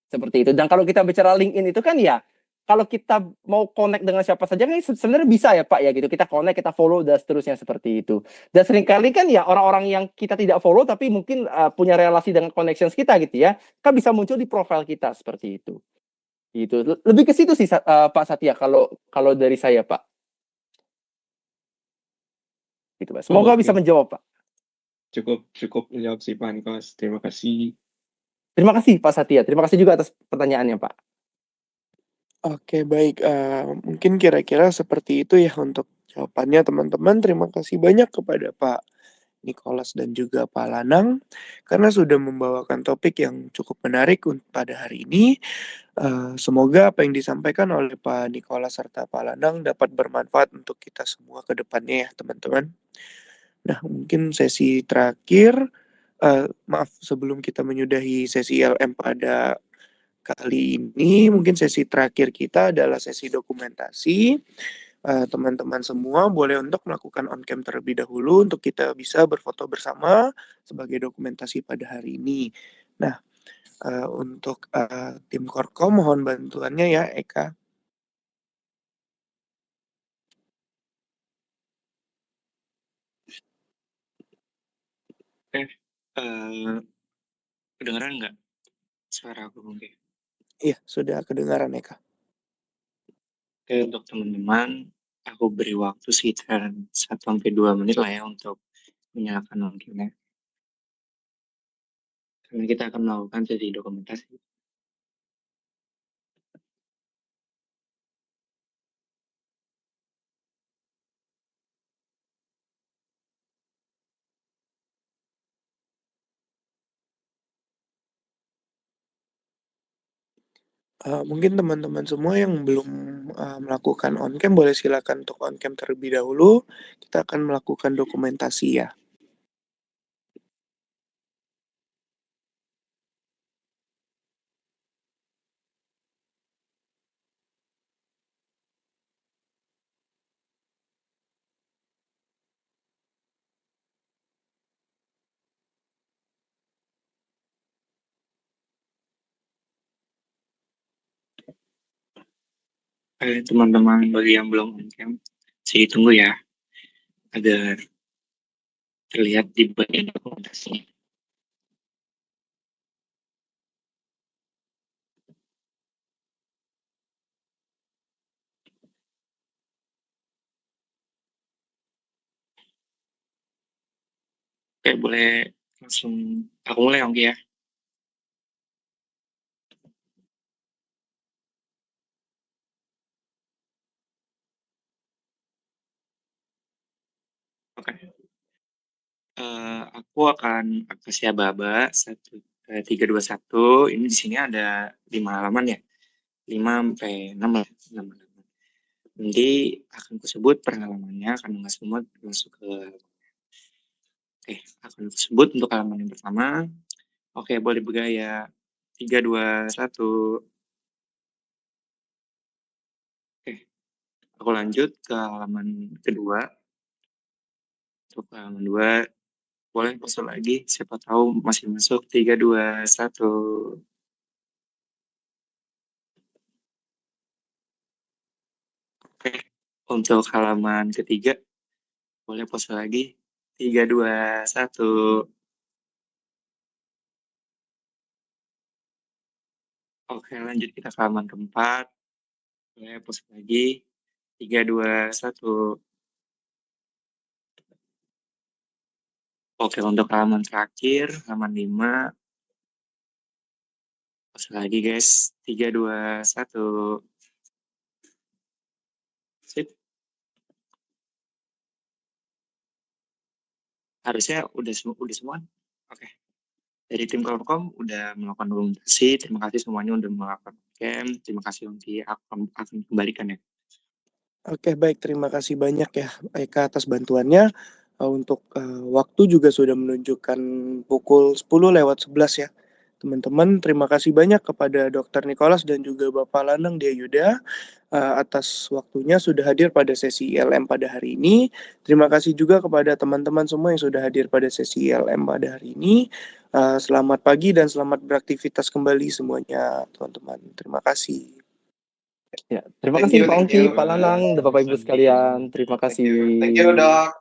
Seperti itu. Dan kalau kita bicara LinkedIn itu kan ya kalau kita mau connect dengan siapa saja kan sebenarnya bisa ya Pak ya gitu. Kita connect, kita follow dan seterusnya seperti itu. Dan seringkali kan ya orang-orang yang kita tidak follow tapi mungkin punya relasi dengan connections kita gitu ya, kan bisa muncul di profile kita seperti itu. Gitu. Lebih ke situ sih Pak Satya kalau kalau dari saya Pak. Gitu Pak. Oh, Semoga oke. bisa menjawab Pak. Cukup menjawab sih Pak Nicholas. Terima kasih. Terima kasih Pak Satya. Terima kasih juga atas pertanyaannya Pak. Oke baik, mungkin kira-kira seperti itu ya untuk jawabannya teman-teman. Terima kasih banyak kepada Pak Nicholas dan juga Pak Lanang, karena sudah membawakan topik yang cukup menarik pada hari ini. Semoga apa yang disampaikan oleh Pak Nicholas serta Pak Lanang dapat bermanfaat untuk kita semua ke depannya ya teman-teman. Nah mungkin sesi terakhir, maaf sebelum kita menyudahi sesi LM pada kali ini, mungkin sesi terakhir kita adalah sesi dokumentasi. Teman-teman semua boleh untuk melakukan on cam terlebih dahulu untuk kita bisa berfoto bersama sebagai dokumentasi pada hari ini. Nah, untuk tim Korkom mohon bantuannya ya Eka. Kedengeran nggak suara aku mungkin? Iya, sudah kedengaran Eka. Oke, untuk teman-teman, aku beri waktu sekitar 1-2 menit lah ya untuk menyalakan on-cam-nya. Karena kita akan melakukan sesi dokumentasi. Mungkin teman-teman semua yang belum melakukan on cam boleh silakan untuk on cam terlebih dahulu. Kita akan melakukan dokumentasi ya. Teman-teman bagi yang belum on-cam, saya tunggu ya agar terlihat di bagian dokumentasinya. Oke, boleh Langsung aku mulai Hongki ya. Oke. Aku akan kasih aba-aba 3, 2, 1. Ini di sini ada 5 halaman ya. 5 sampai 6 lah, 6 halaman. Nanti akan kusebut per halamannya karena nggak semua masuk ke. Oke, akan kusebut untuk halaman yang pertama. Oke, boleh bergaya. 3, 2, 1. Oke, aku lanjut ke halaman kedua. Untuk halaman 2, boleh pause lagi. Siapa tahu masih masuk. 3, 2, 1. Oke, untuk halaman ketiga, boleh pause lagi. 3, 2, 1. Oke, lanjut kita ke halaman keempat. Boleh pause lagi. 3, 2, 1. Oke, untuk halaman terakhir, halaman 5. Pause lagi guys. 3, 2, 1. Sip. Harusnya udah semua. Oke. Dari tim Korkom udah melakukan dokumentasi. Terima kasih semuanya udah melakukan camp. Terima kasih Hongki. Aku akan kembalikan ya. Oke, baik. Terima kasih banyak ya, Eka, atas bantuannya. Untuk waktu juga sudah menunjukkan pukul 10:11 ya. Teman-teman, terima kasih banyak kepada Dr. Nicholas dan juga Bapak Lanang Diayuda atas waktunya sudah hadir pada sesi ILM pada hari ini. Terima kasih juga kepada teman-teman semua yang sudah hadir pada sesi ILM pada hari ini. Selamat pagi dan selamat beraktivitas kembali semuanya, teman-teman. Terima kasih. Ya, terima Thank kasih you, Pak thank Hongki, you, Pak Lanang, dan Bapak Ibu sekalian. Terima Thank kasih. you, dok.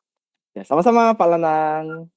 Ya, sama-sama Pak Lanang.